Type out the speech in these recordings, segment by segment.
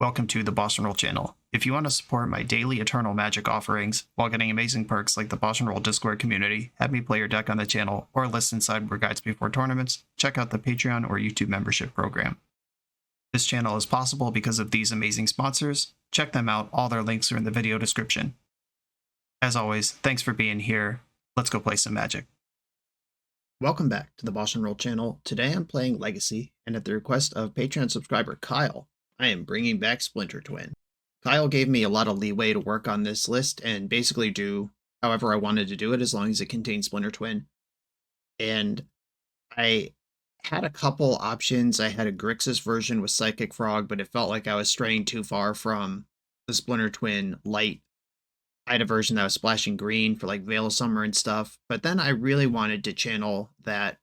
welcome to the BoshNRoll channel. If you want to support my daily Eternal Magic offerings while getting amazing perks like the BoshNRoll Discord community, have me play your deck on the channel, or listen sideboard guides before tournaments, check out the Patreon or YouTube membership program. This channel is possible because of these amazing sponsors. Check them out, all their links are in the video description. As always, thanks for being here. Let's go play some Magic. Welcome back to the BoshNRoll channel. Today I'm playing Legacy, and at the request of Patreon subscriber Kyle, I am bringing back Splinter Twin. Kyle gave me a lot of leeway to work on this list and basically do however I wanted to do it as long as it contained Splinter Twin. And I had a couple options. I had a Grixis version with Psychic Frog, but it felt like I was straying too far from the Splinter Twin light. I had a version that was splashing green for like Veil of Summer and stuff, but then I really wanted to channel that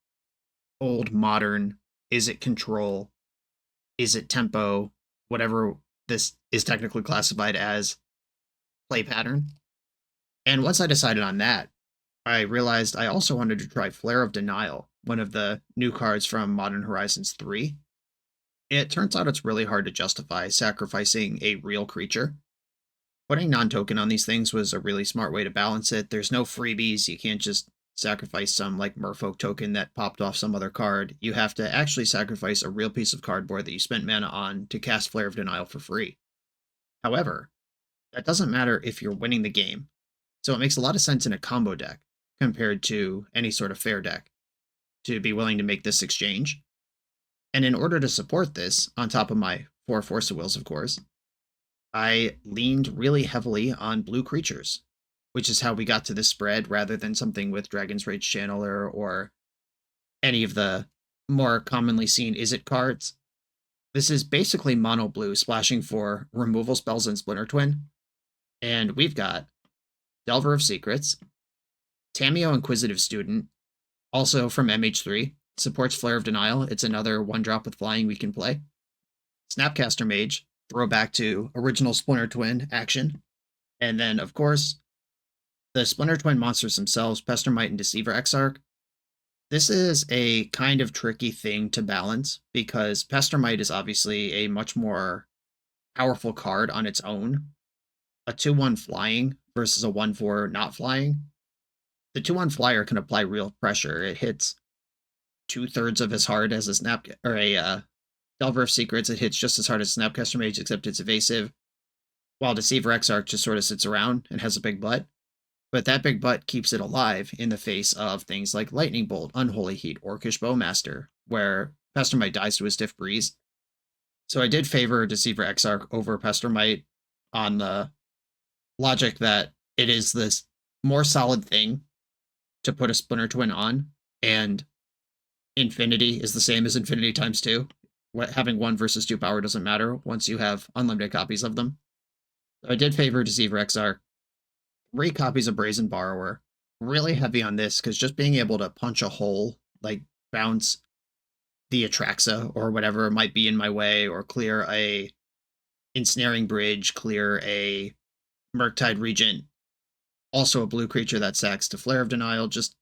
old modern, is it control, is it tempo, whatever this is technically classified as, play pattern. And once I decided on that, I realized I also wanted to try Flare of Denial, one of the new cards from Modern Horizons 3. It turns out it's really hard to justify sacrificing a real creature. Putting non-token on these things was a really smart way to balance it. There's no freebies. You can't just sacrifice some like Merfolk token that popped off some other card. You have to actually sacrifice a real piece of cardboard that you spent mana on to cast Flare of Denial for free. However, that doesn't matter if you're winning the game. So it makes a lot of sense in a combo deck compared to any sort of fair deck to be willing to make this exchange. And in order to support this, on top of my 4 Force of Wills, of course, I leaned really heavily on blue creatures, which is how we got to this spread rather than something with Dragon's Rage Channeler or any of the more commonly seen Izzet cards. This is basically mono blue splashing for removal spells and Splinter Twin. And we've got Delver of Secrets, Tamiyo Inquisitive Student, also from MH3, supports Flare of Denial. It's another 1-drop with flying we can play. Snapcaster Mage, throwback to original Splinter Twin action. And then, of course, the Splinter Twin monsters themselves, Pestermite and Deceiver Exarch. This is a kind of tricky thing to balance because Pestermite is obviously a much more powerful card on its own. A 2-1 flying versus a 1-4 not flying. The 2-1 flyer can apply real pressure. It hits 2/3 of as hard as a Delver of Secrets. It hits just as hard as Snapcaster Mage, except it's evasive. While Deceiver Exarch just sort of sits around and has a big butt. But that big butt keeps it alive in the face of things like Lightning Bolt, Unholy Heat, Orcish Bowmaster, where Pestermite dies to a stiff breeze. So I did favor Deceiver Exarch over Pestermite on the logic that it is this more solid thing to put a Splinter Twin on, and Infinity is the same as Infinity times 2. Having 1 versus 2 power doesn't matter once you have unlimited copies of them. So I did favor Deceiver Exarch. 3 copies of Brazen Borrower. Really heavy on this, because just being able to punch a hole, like bounce the Atraxa or whatever might be in my way, or clear a Ensnaring Bridge, clear a Murktide Regent, also a blue creature that sacks to Flare of Denial, just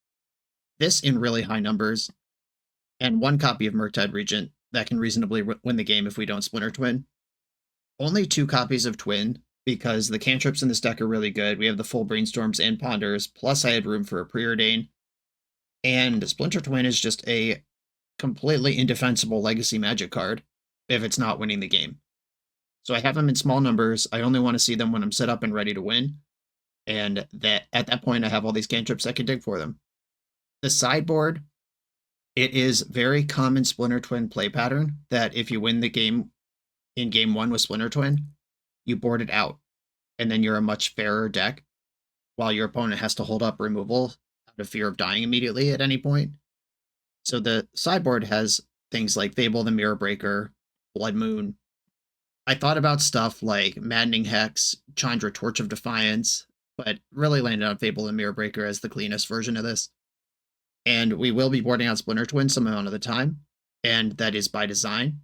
this in really high numbers, and 1 copy of Murktide Regent that can reasonably win the game if we don't Splinter Twin. Only 2 copies of Twin, because the cantrips in this deck are really good. We have the full Brainstorms and Ponders, plus I had room for a Preordain. And Splinter Twin is just a completely indefensible Legacy Magic card if it's not winning the game. So I have them in small numbers. I only want to see them when I'm set up and ready to win. And that at that point, I have all these cantrips I can dig for them. The sideboard, it is very common Splinter Twin play pattern that if you win the game in game 1 with Splinter Twin, you board it out, and then you're a much fairer deck, while your opponent has to hold up removal out of fear of dying immediately at any point. So the sideboard has things like Fable the Mirror Breaker, Blood Moon. I thought about stuff like Maddening Hex, Chandra Torch of Defiance, but really landed on Fable the Mirror Breaker as the cleanest version of this. And we will be boarding out Splinter Twin some amount of the time, and that is by design.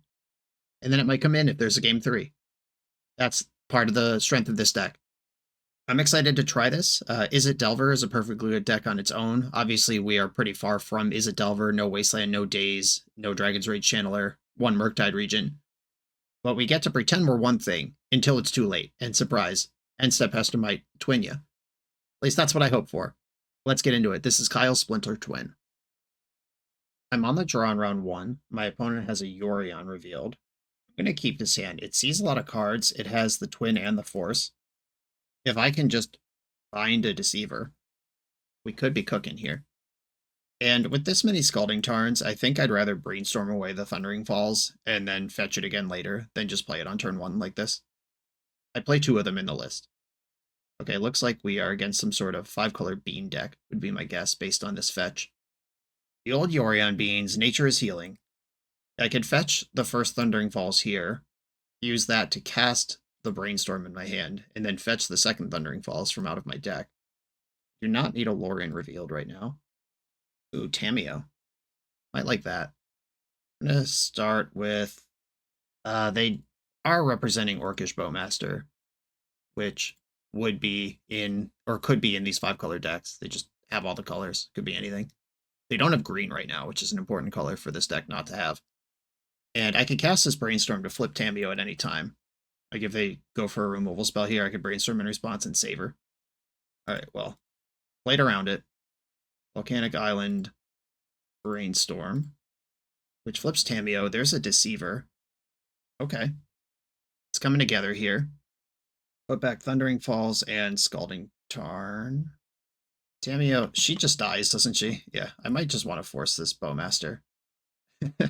And then it might come in if there's a game 3. That's part of the strength of this deck. I'm excited to try this. Izzet Delver is a perfectly good deck on its own. Obviously, we are pretty far from Izzet Delver. No Wasteland, no Daze, no Dragon's Rage Channeler, 1 Murktide Regent. But we get to pretend we're one thing until it's too late. And surprise, end step Hester might twin you. At least that's what I hope for. Let's get into it. This is Kyle's Splinter twin. I'm on the draw in round 1. My opponent has a Yorion revealed. I'm going to keep this hand. It sees a lot of cards. It has the twin and the force. If I can just find a deceiver, we could be cooking here. And with this many Scalding Tarns, I think I'd rather brainstorm away the Thundering Falls and then fetch it again later than just play it on turn 1 like this. I play 2 of them in the list. Okay, looks like we are against some sort of 5-color bean deck, would be my guess based on this fetch. The old Yorion beans, Nature is Healing. I could fetch the first Thundering Falls here, use that to cast the Brainstorm in my hand, and then fetch the second Thundering Falls from out of my deck. Do not need a Lorien revealed right now. Ooh, Tamiyo. Might like that. I'm going to start with... they are representing Orcish Bowmaster, which would be in, or could be in these 5-color decks. They just have all the colors. Could be anything. They don't have green right now, which is an important color for this deck not to have. And I could cast this Brainstorm to flip Tamiyo at any time. Like if they go for a removal spell here, I could Brainstorm in response and save her. Alright, well, played around it. Volcanic Island, Brainstorm, which flips Tamiyo. There's a Deceiver. Okay. It's coming together here. Put back Thundering Falls and Scalding Tarn. Tamiyo, she just dies, doesn't she? Yeah, I might just want to force this Bowmaster.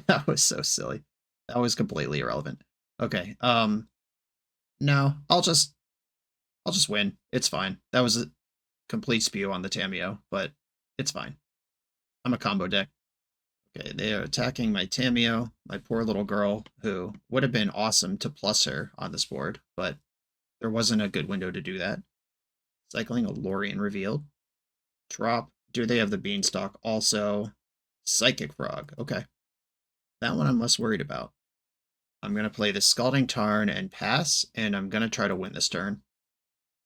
That was so silly. That was completely irrelevant. Okay, no, I'll just win. It's fine. That was a complete spew on the Tamiyo, but it's fine. I'm a combo deck. Okay, they are attacking my Tamiyo, my poor little girl, who would have been awesome to plus her on this board, but there wasn't a good window to do that. Cycling a Lorien revealed. Drop. Do they have the Beanstalk? Also, Psychic Frog. Okay. That one I'm less worried about. I'm going to play the Scalding Tarn and pass, and I'm going to try to win this turn.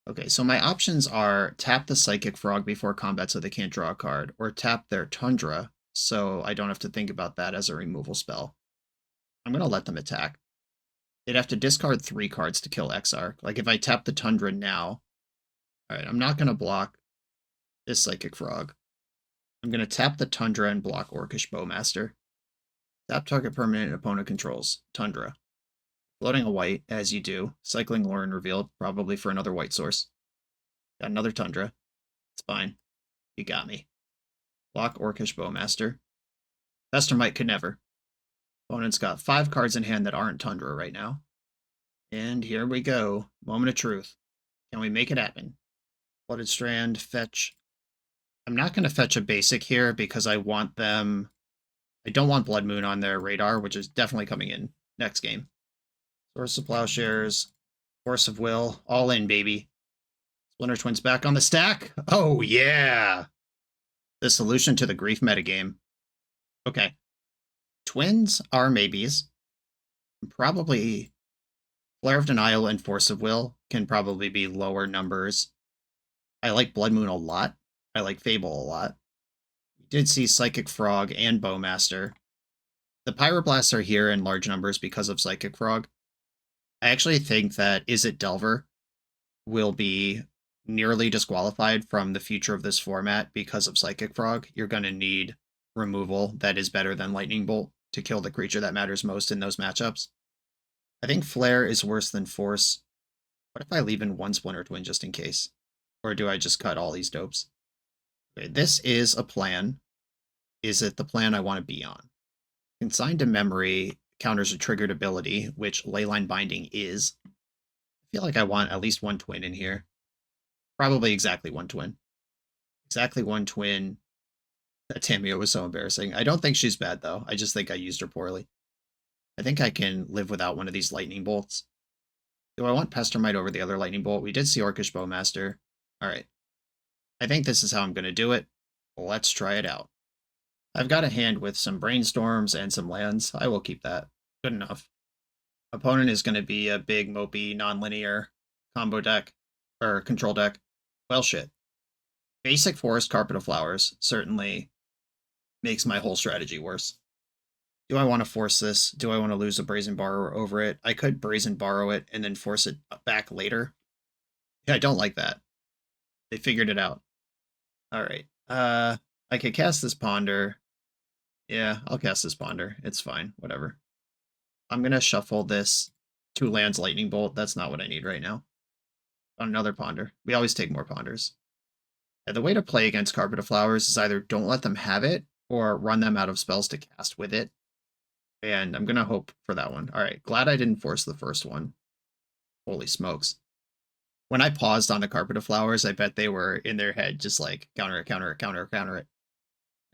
Okay, so my options are tap the Psychic Frog before combat so they can't draw a card, or tap their Tundra so I don't have to think about that as a removal spell. I'm going to let them attack. They'd have to discard 3 cards to kill Exarch. Like if I tap the Tundra now, alright, I'm not going to block this Psychic Frog. I'm going to tap the Tundra and block Orcish Bowmaster. Tap target permanent opponent controls. Tundra. Floating a white, as you do. Cycling Lorien revealed, probably for another white source. Got another Tundra. It's fine. You got me. Block Orcish Bowmaster. Pestermite could never. Opponent's got 5 cards in hand that aren't Tundra right now. And here we go. Moment of truth. Can we make it happen? Flooded Strand, fetch. I'm not going to fetch a basic here because I want them... I don't want Blood Moon on their radar, which is definitely coming in next game. Source of Plowshares, Force of Will, all in, baby. Splinter Twins back on the stack. Oh, yeah! The solution to the Grief metagame. Okay. Twins are maybes. Probably Flare of Denial and Force of Will can probably be lower numbers. I like Blood Moon a lot. I like Fable a lot. We did see Psychic Frog and Bowmaster. The Pyroblasts are here in large numbers because of Psychic Frog. I actually think that Izzet Delver will be nearly disqualified from the future of this format because of Psychic Frog. You're going to need removal that is better than Lightning Bolt to kill the creature that matters most in those matchups. I think Flare is worse than Force. What if I leave in 1 Splinter Twin just in case? Or do I just cut all these dopes? Okay, this is a plan. Is it the plan I want to be on? Consigned to Memory counters a triggered ability, which Leyline Binding is. I feel like I want at least 1 twin in here. Probably exactly 1 twin. Exactly 1 twin. That Tamiyo was so embarrassing. I don't think she's bad, though. I just think I used her poorly. I think I can live without one of these Lightning Bolts. Do I want Pestermite over the other Lightning Bolt? We did see Orcish Bowmaster. Alright. I think this is how I'm going to do it. Let's try it out. I've got a hand with some Brainstorms and some lands. I will keep that. Good enough. Opponent is going to be a big, mopey, non-linear combo deck, or control deck. Well, shit. Basic Forest Carpet of Flowers certainly makes my whole strategy worse. Do I want to force this? Do I want to lose a Brazen Borrower over it? I could Brazen Borrow it and then force it back later. Yeah, I don't like that. They figured it out. All right. I could cast this Ponder. Yeah, I'll cast this Ponder. It's fine. Whatever. I'm going to shuffle this 2 lands Lightning Bolt. That's not what I need right now. On another Ponder. We always take more Ponders. Yeah, the way to play against Carpet of Flowers is either don't let them have it or run them out of spells to cast with it. And I'm going to hope for that one. All right. Glad I didn't force the first one. Holy smokes. When I paused on the Carpet of Flowers, I bet they were in their head just like counter it, counter it, counter it, counter it.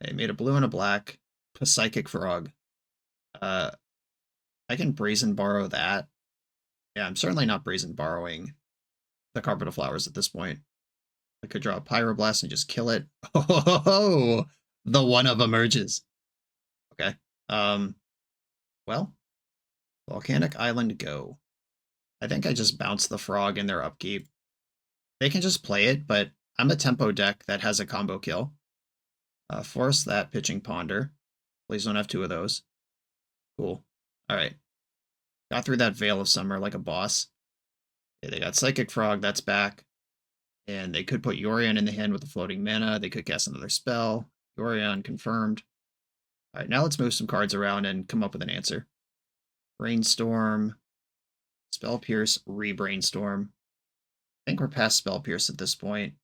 They made a blue and a black. Psychic Frog. I can Brazen Borrow that. Yeah, I'm certainly not Brazen Borrowing the Carpet of Flowers at this point. I could draw a Pyroblast and just kill it. Oh, the one of emerges. Okay. Well, Volcanic Island go. I think I just bounce the frog in their upkeep. They can just play it, but I'm a tempo deck that has a combo kill. Force that Pitching Ponder. Please don't have 2 of those. Cool. All right. Got through that Veil of Summer like a boss. Okay, they got Psychic Frog. That's back. And they could put Yorion in the hand with the floating mana. They could cast another spell. Yorion confirmed. All right, now let's move some cards around and come up with an answer. Brainstorm. Spell Pierce, re-Brainstorm. I think we're past Spell Pierce at this point.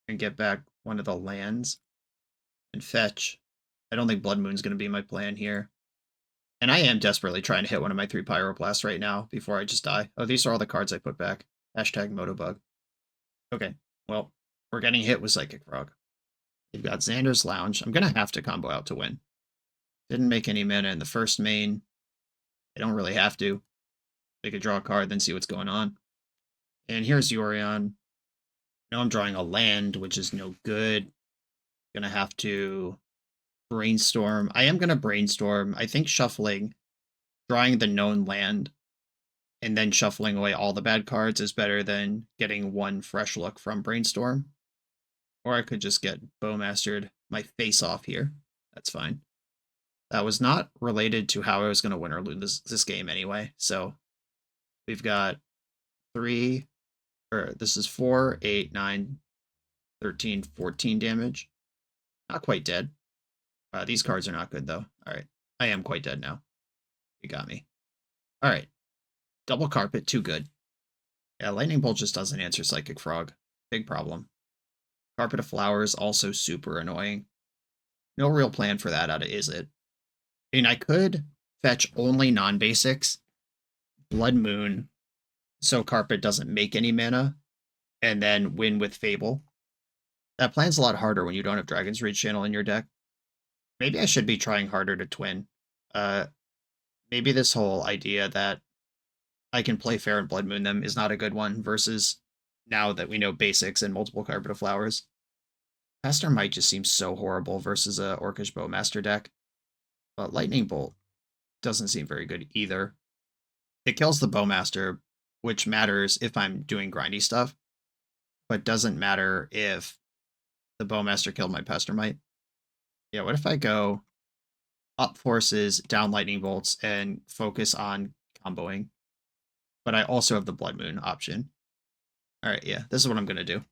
And get back one of the lands. And fetch. I don't think Blood Moon's going to be my plan here. And I am desperately trying to hit one of my 3 Pyroblasts right now before I just die. Oh, these are all the cards I put back. Hashtag Motobug. Okay, well, we're getting hit with Psychic Frog. They've got Xander's Lounge. I'm going to have to combo out to win. Didn't make any mana in the first main. They don't really have to. They could draw a card, then see what's going on. And here's Yorion. Now I'm drawing a land, which is no good. Gonna have to Brainstorm. I am gonna Brainstorm. I think shuffling, drawing the known land, and then shuffling away all the bad cards is better than getting one fresh look from Brainstorm. Or I could just get Bowmastered my face off here. That's fine. That was not related to how I was going to win or lose this game anyway. So we've got 3, or this is 4, 8, 9, 13, 14 damage. Not quite dead. These cards are not good though. All right. I am quite dead now. You got me. All right. Double Carpet, too good. Yeah, Lightning Bolt just doesn't answer Psychic Frog. Big problem. Carpet of Flowers, also super annoying. No real plan for that out of Izzet. I mean, I could fetch only non-basics, Blood Moon, so Carpet doesn't make any mana, and then win with Fable. That plan's a lot harder when you don't have Dragon's Rage Channel in your deck. Maybe I should be trying harder to twin. Maybe this whole idea that I can play fair and Blood Moon them is not a good one, versus now that we know basics and multiple Carpet of Flowers. Pastor Might just seems so horrible versus a Orcish Bowmaster deck. But Lightning Bolt doesn't seem very good either. It kills the Bowmaster, which matters if I'm doing grindy stuff, but doesn't matter if the Bowmaster killed my Pastor Might. Yeah, what if I go up forces, down Lightning Bolts, and focus on comboing? But I also have the Blood Moon option. All right, yeah, this is what I'm going to do.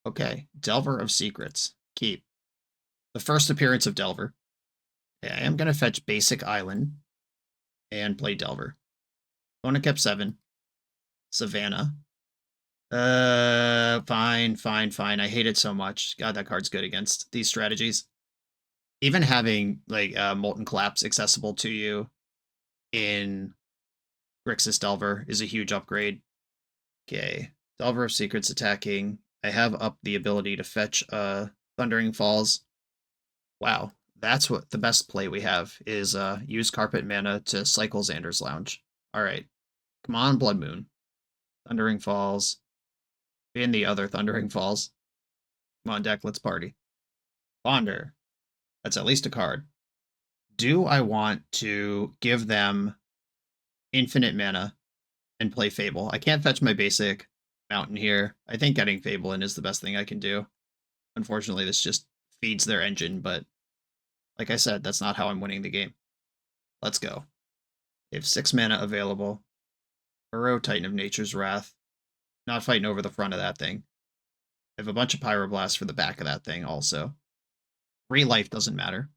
Okay, Delver of Secrets. Keep. The first appearance of Delver. Yeah, I am going to fetch Basic Island and play Delver. Opponent kept 7. Savannah. Fine. I hate it so much. God, that card's good against these strategies. Even having, like, Molten Collapse accessible to you in Grixis Delver is a huge upgrade. Okay, Delver of Secrets attacking. I have up the ability to fetch Thundering Falls. Wow, that's what the best play we have is use Carpet mana to cycle Xander's Lounge. All right, come on, Blood Moon. Thundering Falls. And the other Thundering Falls. Come on, deck, let's party. Ponder. That's at least a card. Do I want to give them infinite mana and play Fable? I can't fetch my basic Mountain here. I think getting Fable in is the best thing I can do. Unfortunately, this just feeds their engine, but like I said, that's not how I'm winning the game. Let's go. They have 6 mana available. Uro, Titan of Nature's Wrath. Not fighting over the front of that thing. I have a bunch of Pyroblasts for the back of that thing also. 3 life doesn't matter.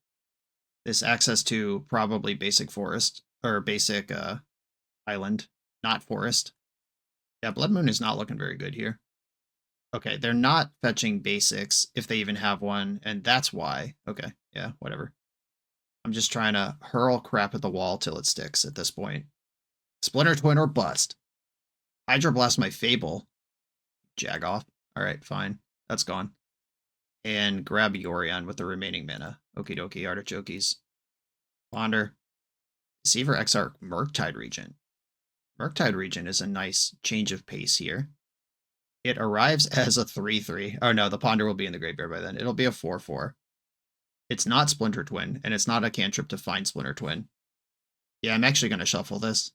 This access to probably basic forest, or basic island, not forest. Yeah, Blood Moon is not looking very good here. Okay, they're not fetching basics, if they even have one, and that's why. Okay, yeah, whatever. I'm just trying to hurl crap at the wall till it sticks at this point. Splinter Twin or bust. Hydroblast my Fable. Jag off. Alright, fine. That's gone. And grab Yorion with the remaining mana. Okie dokie, artichokes. Ponder. Deceiver Exarch Murktide Regent. Murktide Regent is a nice change of pace here. It arrives as a 3/3. Oh no, the Ponder will be in the graveyard by then. It'll be a 4/4. It's not Splinter Twin, and it's not a cantrip to find Splinter Twin. Yeah, I'm actually going to shuffle this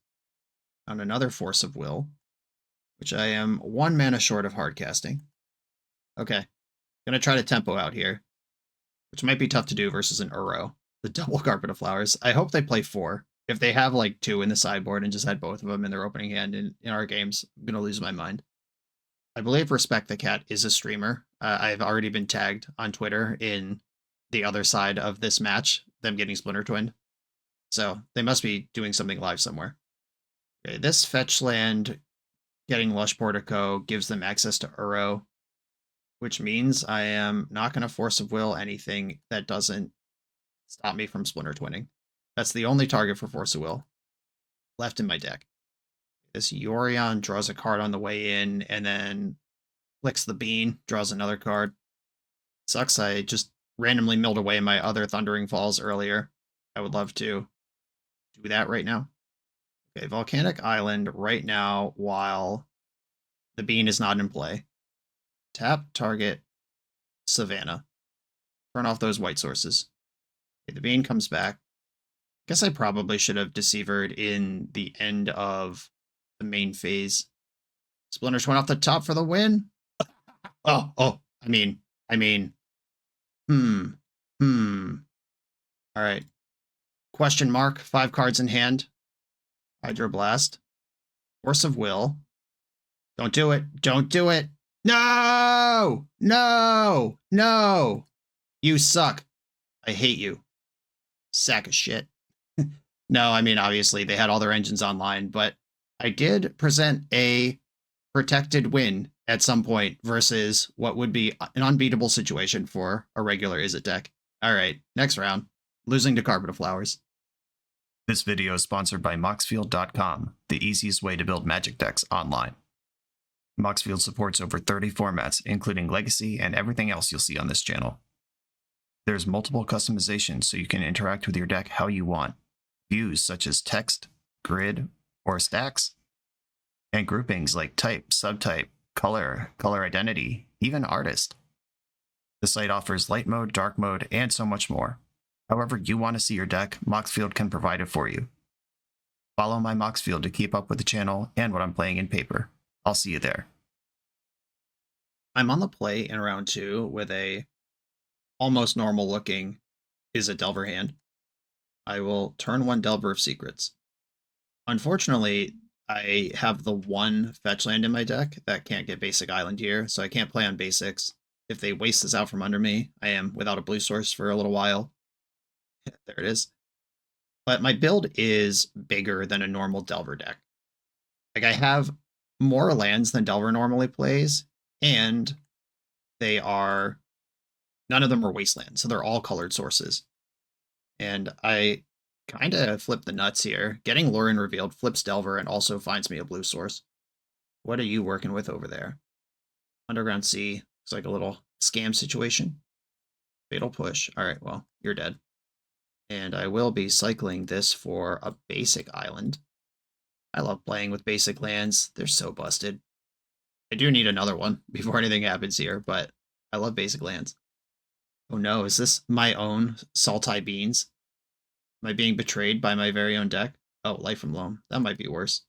on another Force of Will, which I am 1 mana short of hard casting. Okay, gonna try to tempo out here, which might be tough to do versus an Uro. The double Carpet of Flowers. I hope they play 4. If they have like 2 in the sideboard and just had both of them in their opening hand in our games, I'm gonna lose my mind. I believe Respect the Cat is a streamer. I've already been tagged on Twitter in the other side of this match, them getting Splinter Twin. So they must be doing something live somewhere. Okay, this fetch land getting Lush Portico gives them access to Uro, which means I am not going to Force of Will anything that doesn't stop me from Splinter Twinning. That's the only target for Force of Will left in my deck. This Yorion draws a card on the way in, and then flicks the bean, draws another card. Sucks I just randomly milled away my other Thundering Falls earlier. I would love to do that right now. Okay, Volcanic Island right now while the bean is not in play. Tap, target, Savannah. Turn off those white sources. Okay, the bean comes back. Guess I probably should have Deceivered in the end of the main phase. Splinter Twin off the top for the win. I mean. All right. Question mark. 5 cards in hand. Hydroblast. Force of Will. Don't do it. Don't do it. No! No! No! You suck. I hate you. Sack of shit. No, I mean, obviously, they had all their engines online, but I did present a protected win at some point versus what would be an unbeatable situation for a regular Izzet deck. All right, next round. Losing to Carpet of Flowers. This video is sponsored by Moxfield.com, the easiest way to build Magic decks online. Moxfield supports over 30 formats, including Legacy and everything else you'll see on this channel. There's multiple customizations so you can interact with your deck how you want. Views such as text, grid, or stacks, and groupings like type, subtype, color, color identity, even artist. The site offers light mode, dark mode, and so much more. However you want to see your deck, Moxfield can provide it for you. Follow my Moxfield to keep up with the channel and what I'm playing in paper. I'll see you there. I'm on the play in round 2 with a almost normal looking Izzet Delver hand. I will turn 1 Delver of Secrets. Unfortunately, I have the 1 fetch land in my deck that can't get basic island here, so I can't play on basics. If they waste this out from under me, I am without a blue source for a little while. There it is. But my build is bigger than a normal Delver deck. Like, I have more lands than Delver normally plays, and they are... none of them are wastelands, so they're all colored sources. And I kind of flip the nuts here. Getting Lurin revealed flips Delver and also finds me a blue source. What are you working with over there? Underground Sea. Looks like a little scam situation. Fatal Push. All right, well, you're dead. And I will be cycling this for a basic island. I love playing with basic lands. They're so busted. I do need another one before anything happens here, but I love basic lands. Oh no, is this my own Saltai Beans? Am I being betrayed by my very own deck? Oh, Life from Loam. That might be worse.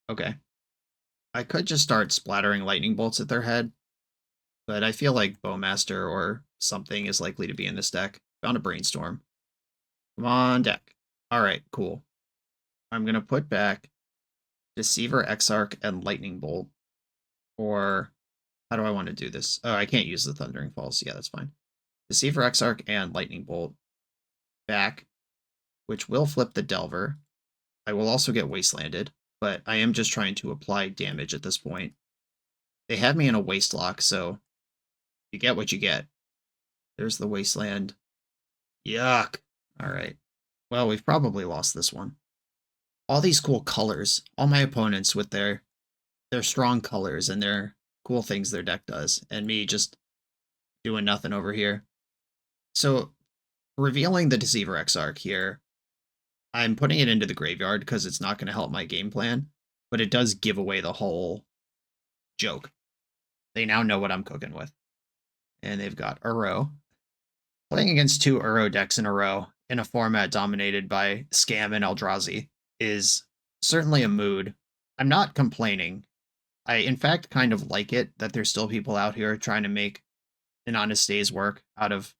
Okay. I could just start splattering lightning bolts at their head, but I feel like Bowmaster or something is likely to be in this deck. Found a Brainstorm. Come on, deck. Alright, cool. I'm going to put back Deceiver, Exarch, and Lightning Bolt. Or how do I want to do this? Oh, I can't use the Thundering Falls. Yeah, that's fine. Deceiver, Exarch, and Lightning Bolt back, which will flip the Delver. I will also get Wastelanded, but I am just trying to apply damage at this point. They have me in a Waste Lock, so you get what you get. There's the Wasteland. Yuck. Alright. Well, we've probably lost this one. All these cool colors. All my opponents with their strong colors and their cool things their deck does. And me just doing nothing over here. So, revealing the Deceiver Exarch here, I'm putting it into the graveyard because it's not going to help my game plan, but it does give away the whole joke. They now know what I'm cooking with. And they've got Uro. Playing against 2 Uro decks in a row in a format dominated by Scam and Eldrazi is certainly a mood. I'm not complaining. I, in fact, kind of like it that there's still people out here trying to make an honest day's work out of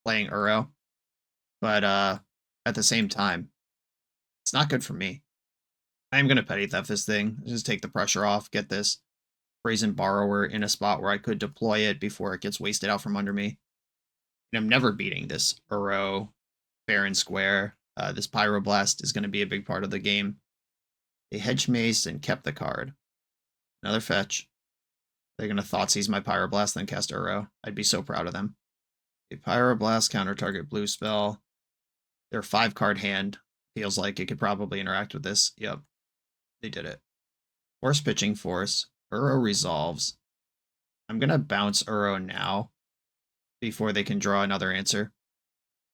playing Uro. But at the same time, it's not good for me. I am going to petty theft this thing. Just take the pressure off, get this Brazen Borrower in a spot where I could deploy it before it gets wasted out from under me. And I'm never beating this Uro fair and square. This Pyroblast is going to be a big part of the game. They hedge mace and kept the card. Another fetch. They're going to Thoughtseize my Pyroblast, then cast Uro. I'd be so proud of them. A Pyroblast, counter target blue spell. Their 5-card hand feels like it could probably interact with this. Yep, they did it. Force Pitching Force. Uro resolves. I'm going to bounce Uro now before they can draw another answer.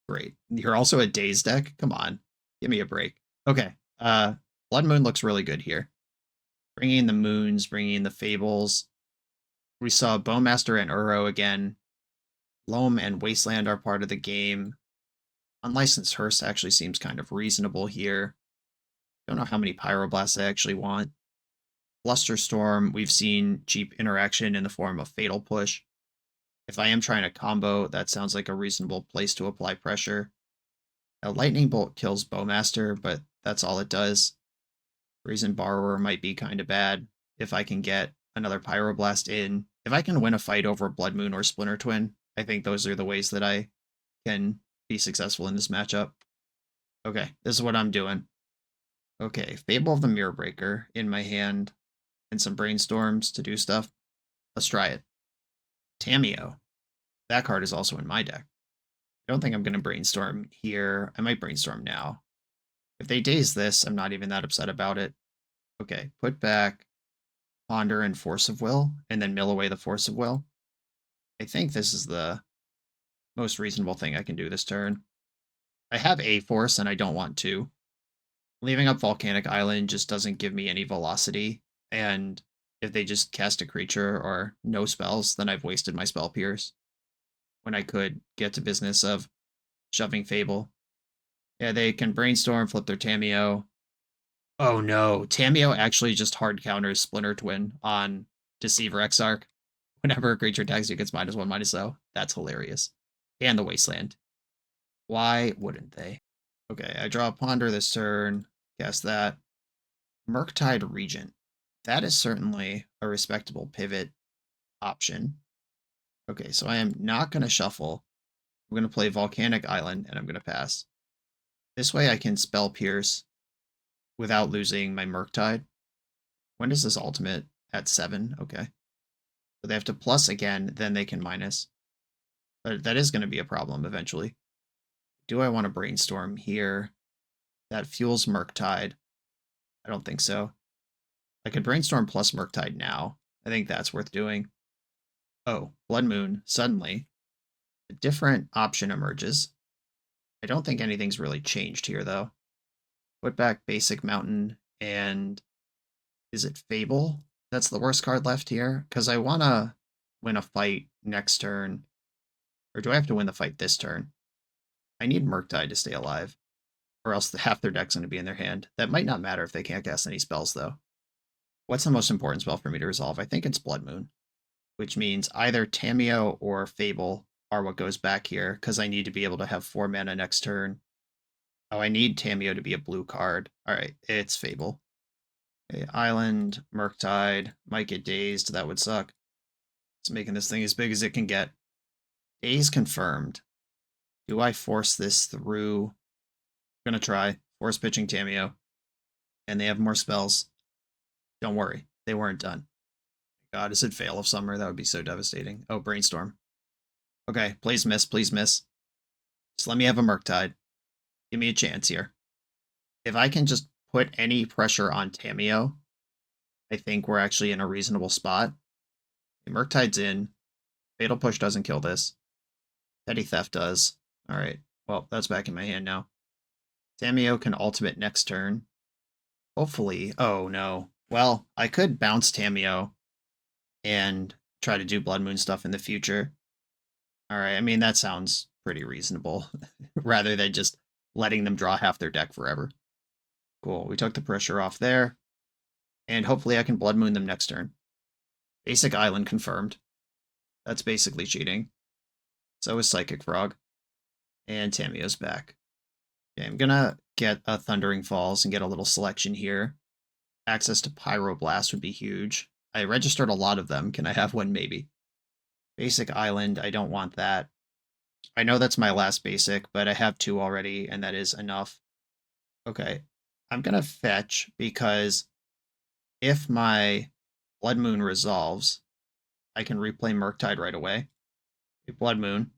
Great. You're also a Daze deck? Come on. Give me a break. Okay. Blood Moon looks really good here. Bringing in the Moons, bringing in the Fables. We saw Bowmaster and Uro again. Loam and Wasteland are part of the game. Unlicensed Hearse actually seems kind of reasonable here. Don't know how many Pyroblasts I actually want. Blusterstorm, we've seen cheap interaction in the form of Fatal Push. If I am trying to combo, that sounds like a reasonable place to apply pressure. A Lightning Bolt kills Bowmaster, but that's all it does. Brazen Borrower might be kind of bad if I can get another Pyroblast in. If I can win a fight over Blood Moon or Splinter Twin, I think those are the ways that I can be successful in this matchup. Okay, this is what I'm doing. Okay, Fable of the Mirror Breaker in my hand and some Brainstorms to do stuff. Let's try it. Tamiyo. That card is also in my deck. I don't think I'm going to Brainstorm here. I might Brainstorm now. If they daze this, I'm not even that upset about it. Okay, put back Ponder and Force of Will, and then mill away the Force of Will. I think this is the most reasonable thing I can do this turn. I have a Force, and I don't want to. Leaving up Volcanic Island just doesn't give me any velocity, and if they just cast a creature or no spells, then I've wasted my Spell Pierce when I could get to business of shoving Fable. Yeah, they can Brainstorm, flip their Tamiyo. Oh no, Tamiyo actually just hard counters Splinter Twin on Deceiver Exarch. Whenever a creature attacks you, it gets -1/-0. That's hilarious. And the Wasteland. Why wouldn't they? Okay, I draw a Ponder this turn. Cast that. Murktide Regent. That is certainly a respectable pivot option. Okay, so I am not going to shuffle. I'm going to play Volcanic Island, and I'm going to pass. This way I can Spell Pierce without losing my Murktide. When does this ultimate? At 7? Okay. So they have to plus again, then they can minus. But that is going to be a problem eventually. Do I want to Brainstorm here? That fuels Murktide. I don't think so. I could Brainstorm plus Murktide now. I think that's worth doing. Oh, Blood Moon. Suddenly, a different option emerges. I don't think anything's really changed here, though. Put back Basic Mountain, and is it Fable? That's the worst card left here, because I want to win a fight next turn. Or do I have to win the fight this turn? I need Murktide to stay alive, or else half their deck's going to be in their hand. That might not matter if they can't cast any spells, though. What's the most important spell for me to resolve? I think it's Blood Moon, which means either Tamiyo or Fable are what goes back here, because I need to be able to have 4 mana next turn. Oh, I need Tamiyo to be a blue card. All right, it's Fable. Okay, Island, Murktide, might get dazed. That would suck. It's making this thing as big as it can get. Daze confirmed. Do I force this through? I'm gonna try. Force pitching Tamiyo. And they have more spells. Don't worry, they weren't done. God, is it Veil of Summer? That would be so devastating. Oh, Brainstorm. Okay, please miss, please miss. Just let me have a Murktide. Give me a chance here. If I can just put any pressure on Tamiyo, I think we're actually in a reasonable spot. Murktide's in. Fatal Push doesn't kill this. Petty Theft does. Alright, well, that's back in my hand now. Tamiyo can ultimate next turn. Hopefully. Oh, no. Well, I could bounce Tamiyo and try to do Blood Moon stuff in the future. Alright, I mean, that sounds pretty reasonable. Rather than just letting them draw half their deck forever. Cool, we took the pressure off there. And hopefully I can Blood Moon them next turn. Basic Island confirmed. That's basically cheating. So is Psychic Frog. And Tamiyo's back. Okay, I'm gonna get a Thundering Falls and get a little selection here. Access to Pyroblast would be huge. I registered a lot of them. Can I have one? Maybe. Basic Island, I don't want that. I know that's my last basic, but I have 2 already, and that is enough. Okay, I'm gonna fetch because if my Blood Moon resolves, I can replay Murktide right away. Blood Moon.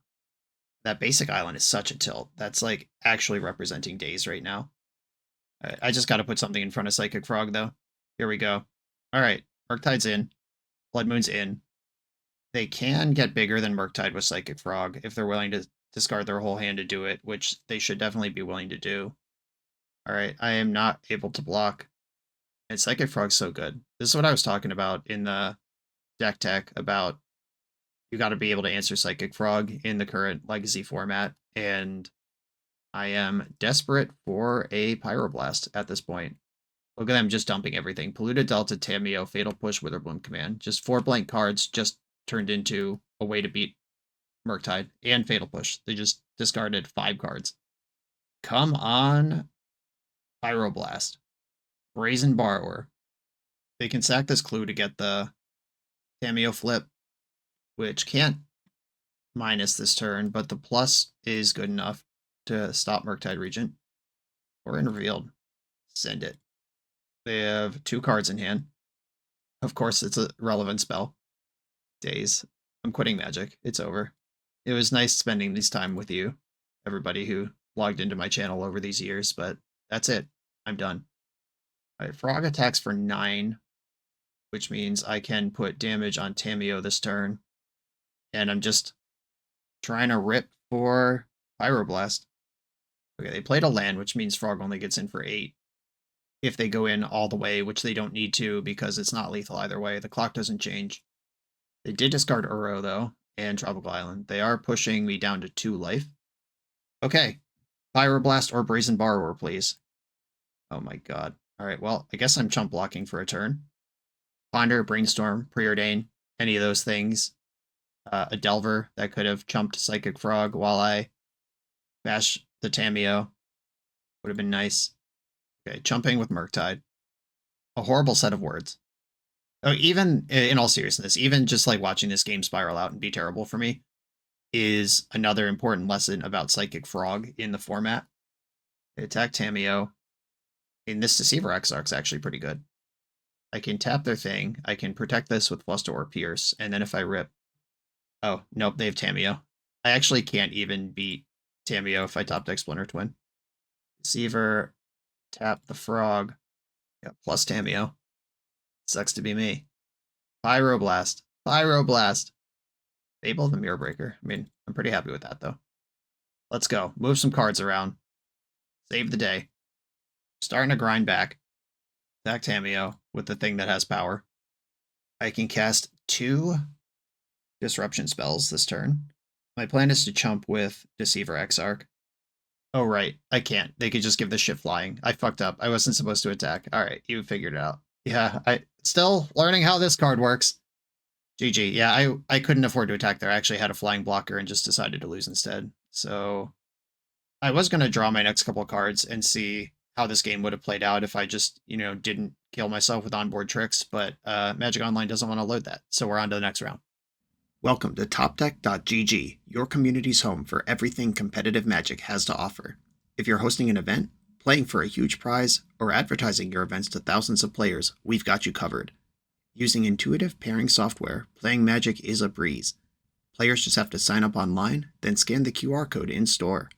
That basic island is such a tilt. That's like actually representing days right now. I just got to put something in front of Psychic Frog, though. Here we go. All right, Murktide's in. Blood Moon's in. They can get bigger than Murktide with Psychic Frog if they're willing to discard their whole hand to do it, which they should definitely be willing to do. All right, I am not able to block. And Psychic Frog's so good. This is what I was talking about in the deck tech about you got to be able to answer Psychic Frog in the current Legacy format, and I am desperate for a Pyroblast at this point. Look at them just dumping everything. Polluted Delta, Tamiyo, Fatal Push, Witherbloom Command. Just 4 blank cards just turned into a way to beat Murktide and Fatal Push. They just discarded 5 cards. Come on, Pyroblast. Brazen Borrower. They can sack this clue to get the Tamiyo flip, which can't minus this turn, but the plus is good enough to stop Murktide Regent. Or in revealed. Send it. They have 2 cards in hand. Of course, it's a relevant spell. Days. I'm quitting Magic. It's over. It was nice spending this time with you, everybody who logged into my channel over these years, but that's it. I'm done. All right, Frog attacks for 9, which means I can put damage on Tamiyo this turn. And I'm just trying to rip for Pyroblast. Okay, they played a land, which means Frog only gets in for 8. If they go in all the way, which they don't need to because it's not lethal either way. The clock doesn't change. They did discard Uro, though, and Tropical Island. They are pushing me down to 2 life. Okay, Pyroblast or Brazen Borrower, please. Oh my god. All right, well, I guess I'm chump blocking for a turn. Ponder, Brainstorm, Preordain, any of those things. A Delver that could have chumped Psychic Frog while I bash the Tamiyo. Would have been nice. Okay, chumping with Murktide. A horrible set of words. Oh, even in all seriousness, even just like watching this game spiral out and be terrible for me is another important lesson about Psychic Frog in the format. They attack Tamiyo. In this Deceiver Exarch's actually pretty good. I can tap their thing. I can protect this with Fluster or Pierce, and then if I rip... Oh, nope, they have Tamiyo. I actually can't even beat Tamiyo if I top deck Splinter Twin. Deceiver, tap the Frog. Yeah, plus Tamiyo. Sucks to be me. Pyroblast. Pyroblast. Fable the Mirror Breaker. I mean, I'm pretty happy with that, though. Let's go. Move some cards around. Save the day. Starting to grind back. Attack Tamiyo with the thing that has power. I can cast 2 disruption spells this turn. My plan is to chump with Deceiver Exarch. Oh, right. I can't. They could just give this shit flying. I fucked up. I wasn't supposed to attack. All right. You figured it out. Yeah, I still learning how this card works. GG. Yeah, I couldn't afford to attack there. I actually had a flying blocker and just decided to lose instead. So I was going to draw my next couple of cards and see how this game would have played out if I just, didn't kill myself with onboard tricks, but Magic Online doesn't want to load that, so we're on to the next round. Welcome to TopDeck.gg, your community's home for everything competitive Magic has to offer. If you're hosting an event, playing for a huge prize, or advertising your events to thousands of players, we've got you covered. Using intuitive pairing software, playing Magic is a breeze. Players just have to sign up online, then scan the QR code in-store.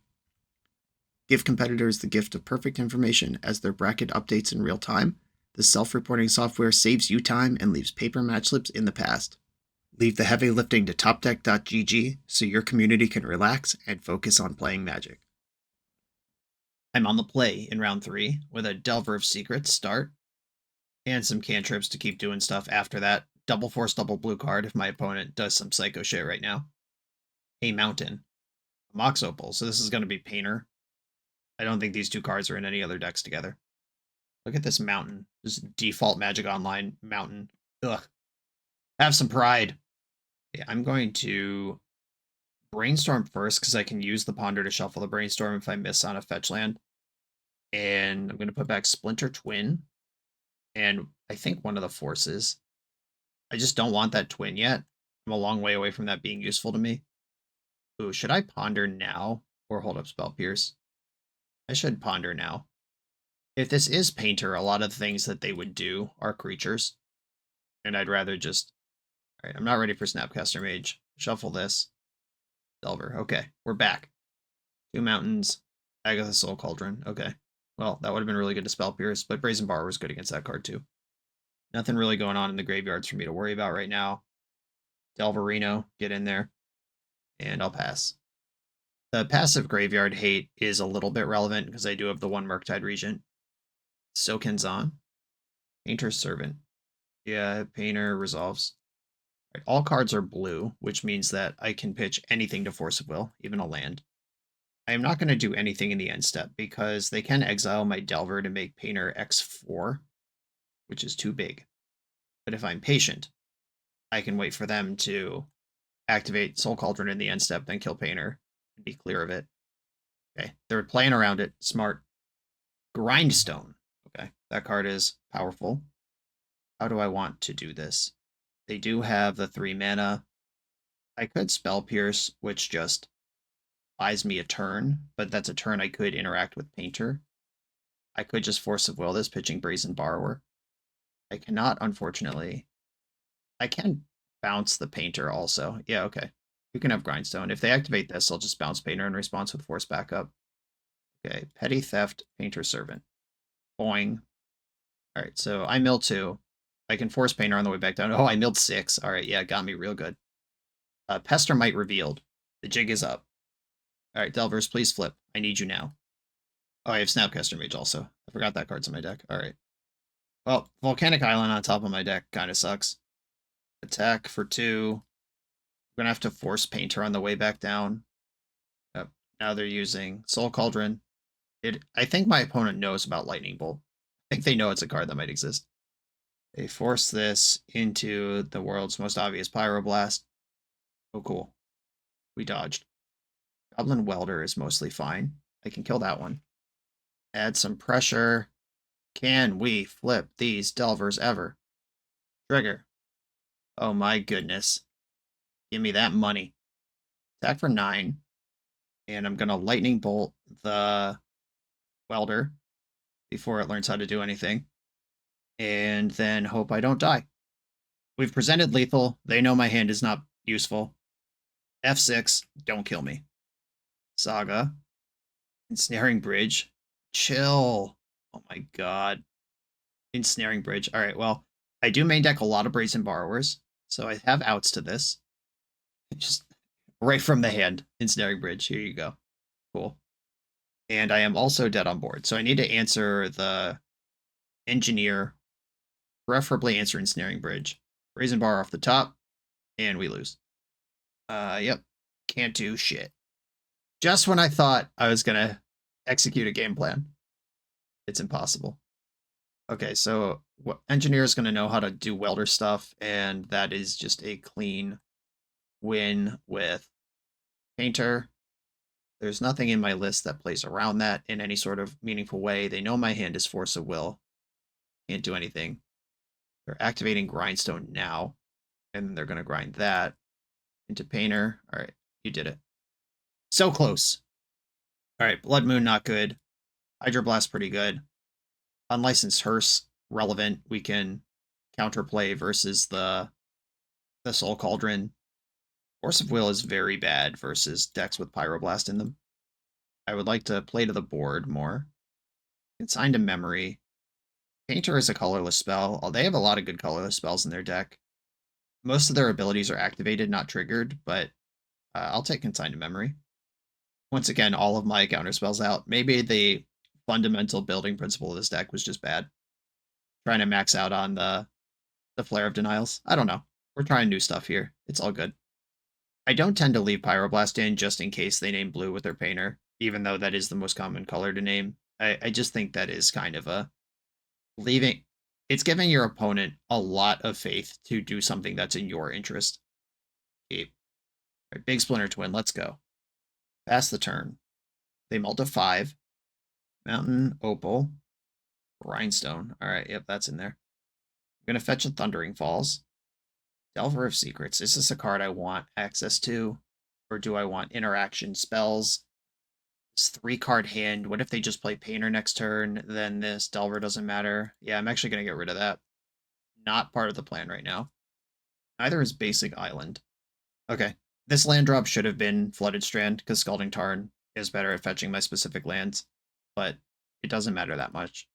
Give competitors the gift of perfect information as their bracket updates in real time. The self-reporting software saves you time and leaves paper match slips in the past. Leave the heavy lifting to TopDeck.gg so your community can relax and focus on playing Magic. I'm on the play in round 3 with a Delver of Secrets start and some cantrips to keep doing stuff after that. Double force, double blue card if my opponent does some psycho shit right now. A Mountain. A Mox Opal, so this is going to be Painter. I don't think these two cards are in any other decks together. Look at this Mountain. Just default Magic Online Mountain. Ugh. Have some pride. Okay, I'm going to Brainstorm first because I can use the Ponder to shuffle the Brainstorm if I miss on a fetch land. And I'm going to put back Splinter Twin. And I think one of the forces. I just don't want that Twin yet. I'm a long way away from that being useful to me. Ooh, should I Ponder now or hold up Spell Pierce? I should Ponder now. If this is Painter, a lot of things that they would do are creatures. And I'd rather just... Alright, I'm not ready for Snapcaster Mage. Shuffle this. Delver. Okay, we're back. 2 mountains. Agatha Soul Cauldron. Okay. Well, that would have been really good to Spell Pierce, but Brazen Bar was good against that card too. Nothing really going on in the graveyards for me to worry about right now. Delverino, get in there. And I'll pass. The passive graveyard hate is a little bit relevant because I do have the one Murktide Regent. Sokenzan. Painter's Servant. Yeah, Painter resolves. Right, all cards are blue, which means that I can pitch anything to Force of Will, even a land. I am not going to do anything in the end step because they can exile my Delver to make Painter X4, which is too big. But if I'm patient, I can wait for them to activate Soul Cauldron in the end step, then kill Painter, and be clear of it. Okay, they're playing around it. Smart. Grindstone. Okay, that card is powerful. How do I want to do this? They do have the 3 mana. I could Spell Pierce, which just buys me a turn, but that's a turn I could interact with Painter. I could just Force of Will this, pitching Brazen Borrower. I cannot, unfortunately. I can bounce the Painter also. Yeah, okay. You can have Grindstone. If they activate this, I'll just bounce Painter in response with Force Backup. Okay, Petty Theft, Painter Servant. Boing. Alright, so I mill 2. I can Force Painter on the way back down. Oh, I milled 6. Alright, yeah, got me real good. Pestermite revealed. The jig is up. Alright, Delvers, please flip. I need you now. Oh, I have Snapcaster Mage also. I forgot that card's in my deck. Alright. Well, Volcanic Island on top of my deck kind of sucks. Attack for 2. We're going to have to Force Painter on the way back down. Yep. Now they're using Soul Cauldron. I think my opponent knows about Lightning Bolt. I think they know it's a card that might exist. They force this into the world's most obvious Pyroblast. Oh, cool. We dodged. Goblin Welder is mostly fine. I can kill that one. Add some pressure. Can we flip these Delvers ever? Trigger. Oh my goodness. Give me that money. Attack for 9. And I'm going to Lightning Bolt the Welder before it learns how to do anything. And then hope I don't die. We've presented lethal. They know my hand is not useful. F6, don't kill me. Saga. Ensnaring Bridge. Chill. Oh my god. Ensnaring Bridge. Alright, well, I do main deck a lot of Brazen Borrowers, so I have outs to this. Just right from the hand. Ensnaring Bridge. Here you go. Cool. And I am also dead on board, so I need to answer the Engineer, preferably answer Ensnaring Bridge. Brazen Bar off the top, and we lose. Yep. Can't do shit. Just when I thought I was gonna execute a game plan, it's impossible. Okay, so Engineer is gonna know how to do welder stuff, and that is just a clean win with Painter. There's nothing in my list that plays around that in any sort of meaningful way. They know my hand is Force of Will. Can't do anything. They're activating Grindstone now, and they're going to grind that into Painter. All right, you did it. So close. All right, Blood Moon, not good. Hydroblast, pretty good. Unlicensed Hearse, relevant. We can counterplay versus the Soul Cauldron. Force of Will is very bad versus decks with Pyroblast in them. I would like to play to the board more. Consign to Memory. Painter is a colorless spell. They have a lot of good colorless spells in their deck. Most of their abilities are activated, not triggered, but I'll take Consign to Memory. Once again, all of my counter spells out. Maybe the fundamental building principle of this deck was just bad. Trying to max out on the Flare of Denials. I don't know. We're trying new stuff here. It's all good. I don't tend to leave Pyroblast in just in case they name blue with their Painter, even though that is the most common color to name. I just think that is kind of a leaving. It's giving your opponent a lot of faith to do something that's in your interest. Okay. All right, big Splinter Twin, let's go. Pass the turn. They mull to 5. Mountain, Opal, Rhinestone. All right, yep, that's in there. I'm going to fetch a Thundering Falls. Delver of Secrets. Is this a card I want access to? Or do I want interaction spells? This 3-card hand. What if they just play Painter next turn? Then this Delver doesn't matter. Yeah, I'm actually going to get rid of that. Not part of the plan right now. Neither is Basic Island. Okay. This land drop should have been Flooded Strand, because Scalding Tarn is better at fetching my specific lands. But it doesn't matter that much.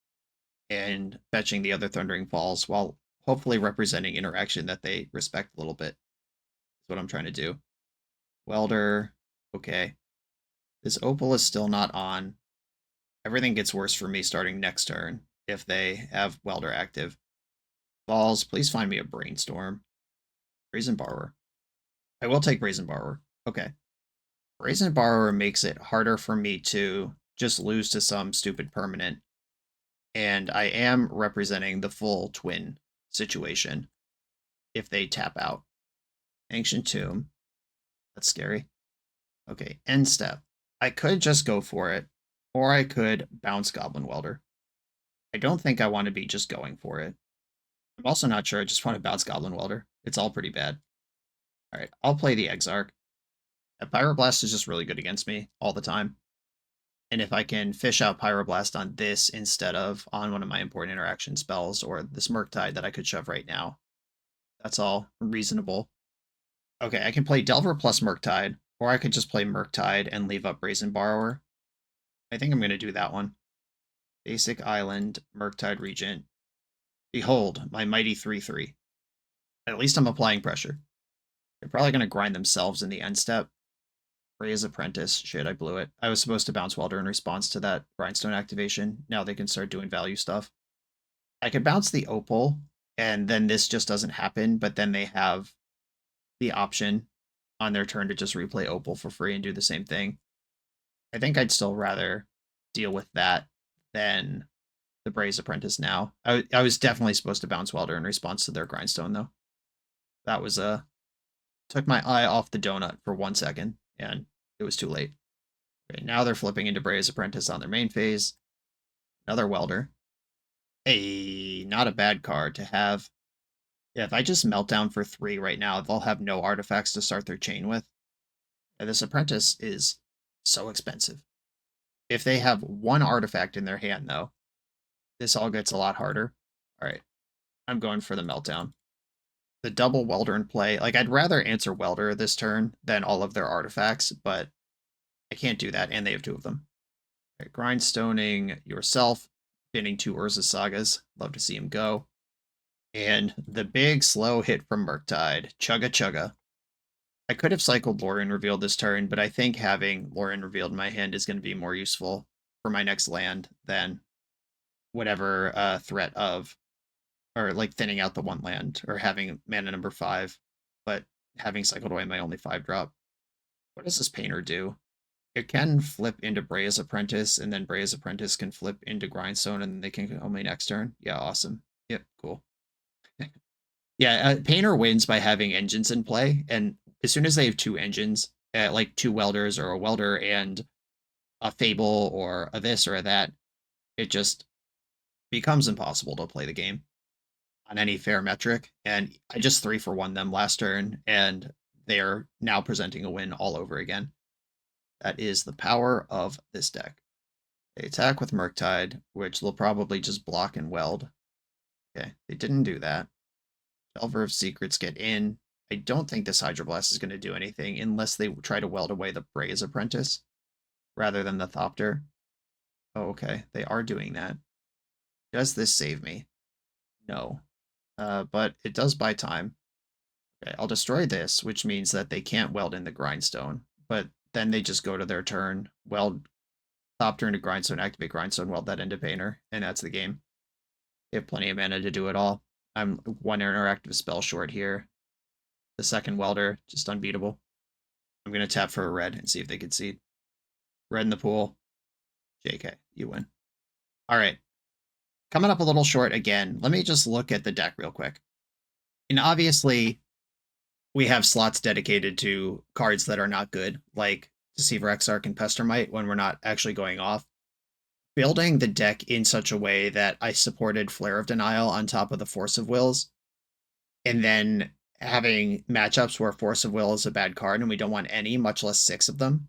And fetching the other Thundering Falls, while hopefully representing interaction that they respect a little bit, is what I'm trying to do. Welder, okay. This Opal is still not on. Everything gets worse for me starting next turn if they have Welder active. Falls, please find me a Brainstorm. Brazen Borrower. I will take Brazen Borrower. Okay. Brazen Borrower makes it harder for me to just lose to some stupid permanent. And I am representing the full twin situation if they tap out. Ancient Tomb. That's scary. Okay, end step. I could just go for it, or I could bounce Goblin Welder. I don't think I want to be just going for it. I'm also not sure I just want to bounce Goblin Welder. It's all pretty bad. All right, I'll play the Exarch. A Pyroblast is just really good against me all the time. And if I can fish out Pyroblast on this instead of on one of my important interaction spells or this Murktide that I could shove right now, that's all reasonable. Okay, I can play Delver plus Murktide, or I could just play Murktide and leave up Brazen Borrower. I think I'm going to do that one. Basic Island, Murktide Regent. Behold, my mighty 3/3. At least I'm applying pressure. They're probably going to grind themselves in the end step. Ray's Apprentice. Shit, I blew it. I was supposed to bounce Welder in response to that Grindstone activation. Now they can start doing value stuff. I could bounce the Opal, and then this just doesn't happen, but then they have the option on their turn to just replay Opal for free and do the same thing. I think I'd still rather deal with that than the Bray's Apprentice now. I was definitely supposed to bounce Welder in response to their Grindstone, though. That was took my eye off the donut for 1 second, and it was too late. Okay, now they're flipping into Bray's Apprentice on their main phase. Another Welder. Hey, not a bad card to have. Yeah, if I just Meltdown for 3 right now, they'll have no artifacts to start their chain with. And this Apprentice is so expensive. If they have 1 artifact in their hand, though, this all gets a lot harder. All right, I'm going for the Meltdown. The double Welder in play. Like, I'd rather answer Welder this turn than all of their artifacts, but I can't do that, and they have 2 of them. All right, Grindstoning yourself, binning 2 Urza Sagas. Love to see him go. And the big slow hit from Murktide. Chugga Chugga. I could have cycled Lorien Revealed this turn, but I think having Lorien Revealed in my hand is going to be more useful for my next land than whatever threat of, or like thinning out the 1 land, or having mana number 5, but having cycled away my only 5-drop. What does this Painter do? It can flip into Bray's Apprentice, and then Bray's Apprentice can flip into Grindstone, and they can kill me next turn. Yeah, awesome. Yep, cool. Yeah, Painter wins by having engines in play, and as soon as they have 2 engines, like 2 Welders or a Welder and a Fable or a this or a that, it just becomes impossible to play the game on any fair metric. And I just 3-for-1 them last turn, and they're now presenting a win all over again. That is the power of this deck. They attack with Murktide, which they'll probably just block and weld. Okay, they didn't do that. Delver of Secrets get in. I don't think this Hydroblast is going to do anything unless they try to weld away the Bray's Apprentice rather than the Thopter. Oh, okay, they are doing that. Does this save me? No. But it does buy time. Okay, I'll destroy this, which means that they can't weld in the Grindstone. But then they just go to their turn, weld Thopter into Grindstone, activate Grindstone, weld that into Painter, and that's the game. They have plenty of mana to do it all. I'm one interactive spell short here. The second welder, just unbeatable. I'm going to tap for a red and see if they concede. Red in the pool. JK, you win. All right. Coming up a little short again. Let me just look at the deck real quick. And obviously, we have slots dedicated to cards that are not good, like Deceiver Exarch and Pestermite when we're not actually going off. Building the deck in such a way that I supported Flare of Denial on top of the Force of Wills, and then having matchups where Force of Will is a bad card and we don't want any, much less 6 of them.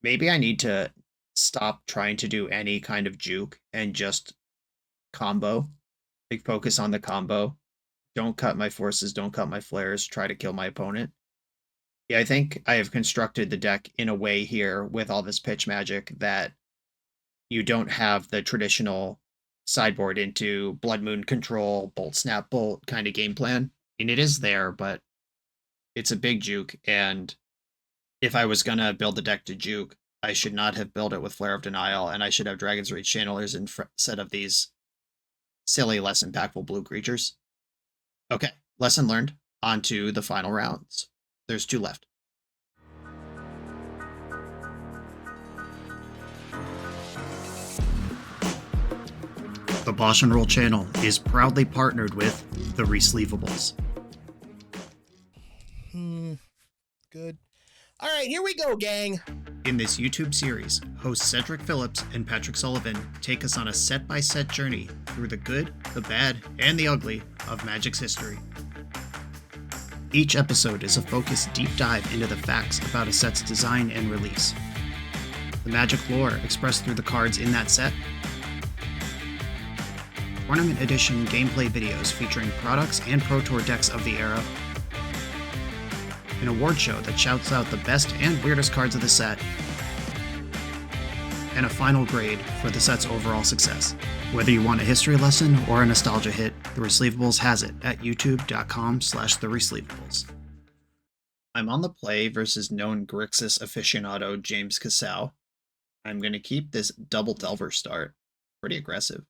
Maybe I need to stop trying to do any kind of juke and just combo. Big focus on the combo. Don't cut my forces, don't cut my flares, try to kill my opponent. Yeah, I think I have constructed the deck in a way here with all this pitch magic that you don't have the traditional sideboard into Blood Moon control, Bolt Snap Bolt kind of game plan. And it is there, but it's a big juke. And if I was going to build the deck to juke, I should not have built it with Flare of Denial, and I should have Dragon's Rage Channelers instead of these silly, less impactful blue creatures. Okay, lesson learned. On to the final rounds. There's 2 left. The BoshNRoll channel is proudly partnered with the Resleevables. Good. All right, here we go, gang. In this YouTube series, hosts Cedric Phillips and Patrick Sullivan take us on a set-by-set journey through the good, the bad, and the ugly of Magic's history. Each episode is a focused deep dive into the facts about a set's design and release, the Magic lore expressed through the cards in that set, Tournament Edition gameplay videos featuring products and Pro Tour decks of the era, an award show that shouts out the best and weirdest cards of the set, and a final grade for the set's overall success. Whether you want a history lesson or a nostalgia hit, The Resleevables has it at youtube.com/theresleevables. I'm on the play versus known Grixis aficionado James Casau. I'm going to keep this double Delver start. Pretty aggressive.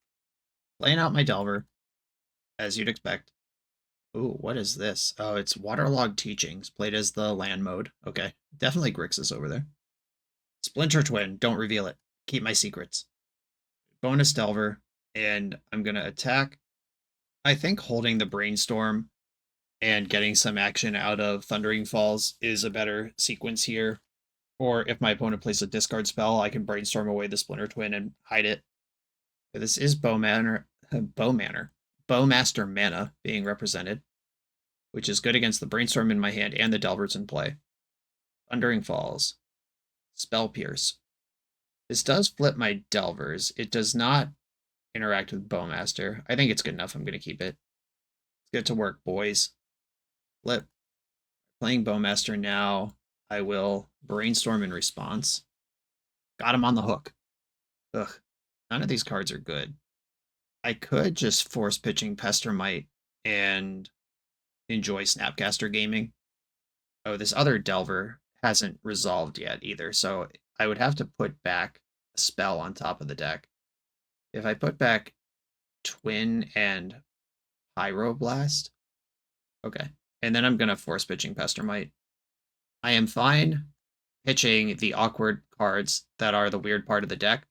Playing out my Delver, as you'd expect. Ooh, what is this? Oh, it's Waterlogged Teachings, played as the land mode. Okay, definitely Grixis over there. Splinter Twin, don't reveal it. Keep my secrets. Bonus Delver, and I'm going to attack. I think holding the Brainstorm and getting some action out of Thundering Falls is a better sequence here. Or if my opponent plays a discard spell, I can Brainstorm away the Splinter Twin and hide it. This is Bowmaster Mana being represented, which is good against the Brainstorm in my hand and the Delvers in play. Thundering Falls. Spell Pierce. This does flip my Delvers. It does not interact with Bowmaster. I think it's good enough. I'm going to keep it. Let's get to work, boys. Flip. Playing Bowmaster now. I will Brainstorm in response. Got him on the hook. Ugh. None of these cards are good. I could just force pitching Pestermite and enjoy Snapcaster gaming. Oh, this other Delver hasn't resolved yet either, so I would have to put back a spell on top of the deck. If I put back Twin and Pyroblast, okay, and then I'm going to force pitching Pestermite. I am fine pitching the awkward cards that are the weird part of the deck,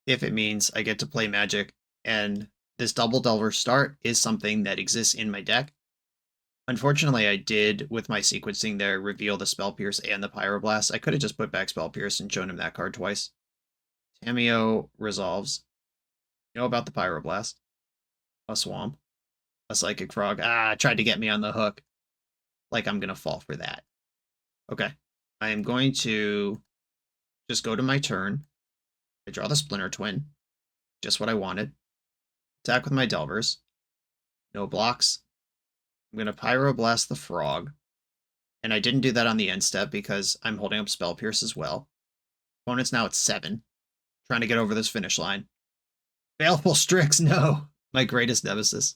if it means I get to play Magic, and this double Delver start is something that exists in my deck. Unfortunately, I did, with my sequencing there, reveal the Spell Pierce and the Pyroblast. I could have just put back Spell Pierce and shown him that card twice. Tameo resolves. You know about the Pyroblast. A Swamp. A Psychic Frog. Tried to get me on the hook. Like I'm going to fall for that. Okay. I am going to just go to my turn. I draw the Splinter Twin. Just what I wanted. Attack with my Delvers. No blocks. I'm going to Pyroblast the Frog. And I didn't do that on the end step because I'm holding up Spell Pierce as well. Opponent's now at 7. Trying to get over this finish line. Baleful Strix, no! My greatest nemesis.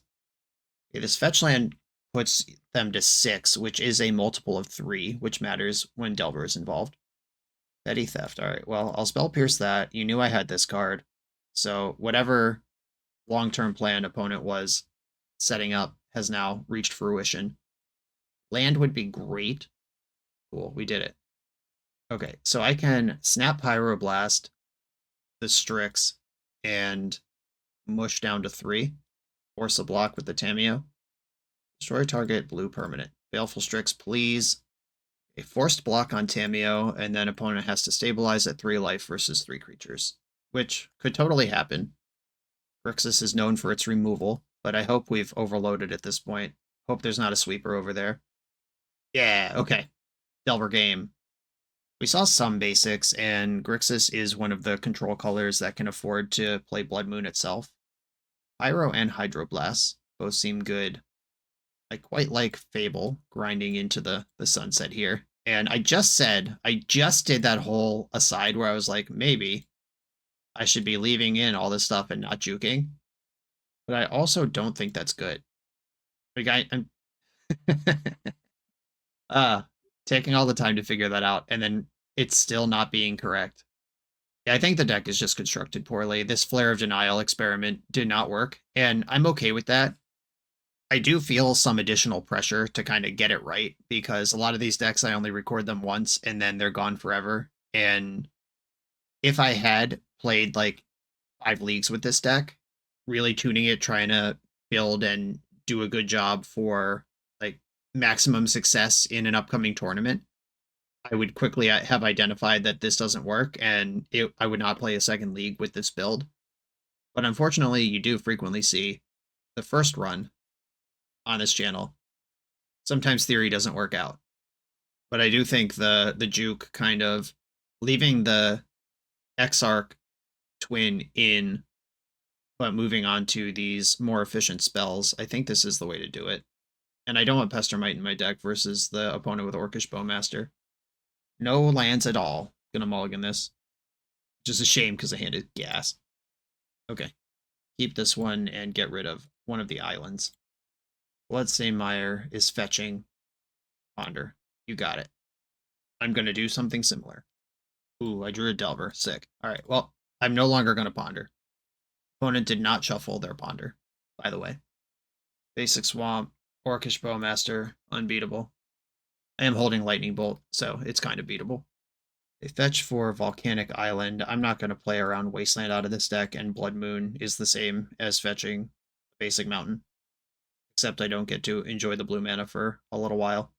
Okay, this fetch land puts them to 6, which is a multiple of 3, which matters when Delver is involved. Petty Theft, alright, well, I'll Spell Pierce that. You knew I had this card. So whatever long-term plan opponent was setting up has now reached fruition. Land would be great. Cool, we did it. Okay, so I can snap Pyroblast, the Strix, and mush down to 3. Force a block with the Tameo. Destroy target blue permanent. Baleful Strix, please. A forced block on Tameo, and then opponent has to stabilize at 3 life versus 3 creatures, which could totally happen. Grixis is known for its removal, but I hope we've overloaded at this point. Hope there's not a sweeper over there. Yeah, okay. Delver game. We saw some basics, and Grixis is one of the control colors that can afford to play Blood Moon itself. Pyro and Hydroblast both seem good. I quite like Fable grinding into the sunset here. And I just did that whole aside where I was like, maybe I should be leaving in all this stuff and not juking. But I also don't think that's good. Like I'm taking all the time to figure that out, and then it's still not being correct. Yeah, I think the deck is just constructed poorly. This Flare of Denial experiment did not work, and I'm okay with that. I do feel some additional pressure to kind of get it right, because a lot of these decks, I only record them once, and then they're gone forever. And if I had played, like, 5 leagues with this deck, really tuning it, trying to build and do a good job for, like, maximum success in an upcoming tournament, I would quickly have identified that this doesn't work, and I would not play a second league with this build. But unfortunately, you do frequently see the first run on this channel. Sometimes theory doesn't work out. But I do think the juke kind of leaving the Exarch twin in, but moving on to these more efficient spells, I think this is the way to do it. And I don't want Pestermite in my deck versus the opponent with Orcish Bowmaster. No lands at all. Gonna mulligan this. Which is a shame because the hand is gas. Okay. Keep this one and get rid of one of the islands. Bloodstained Mire is fetching. Ponder. You got it. I'm gonna do something similar. Ooh, I drew a Delver. Sick. Alright, well, I'm no longer gonna ponder. Opponent did not shuffle their ponder, by the way. Basic Swamp, Orcish Bowmaster, unbeatable. I am holding Lightning Bolt, so it's kind of beatable. They fetch for Volcanic Island. I'm not going to play around Wasteland out of this deck, and Blood Moon is the same as fetching Basic Mountain. Except I don't get to enjoy the blue mana for a little while.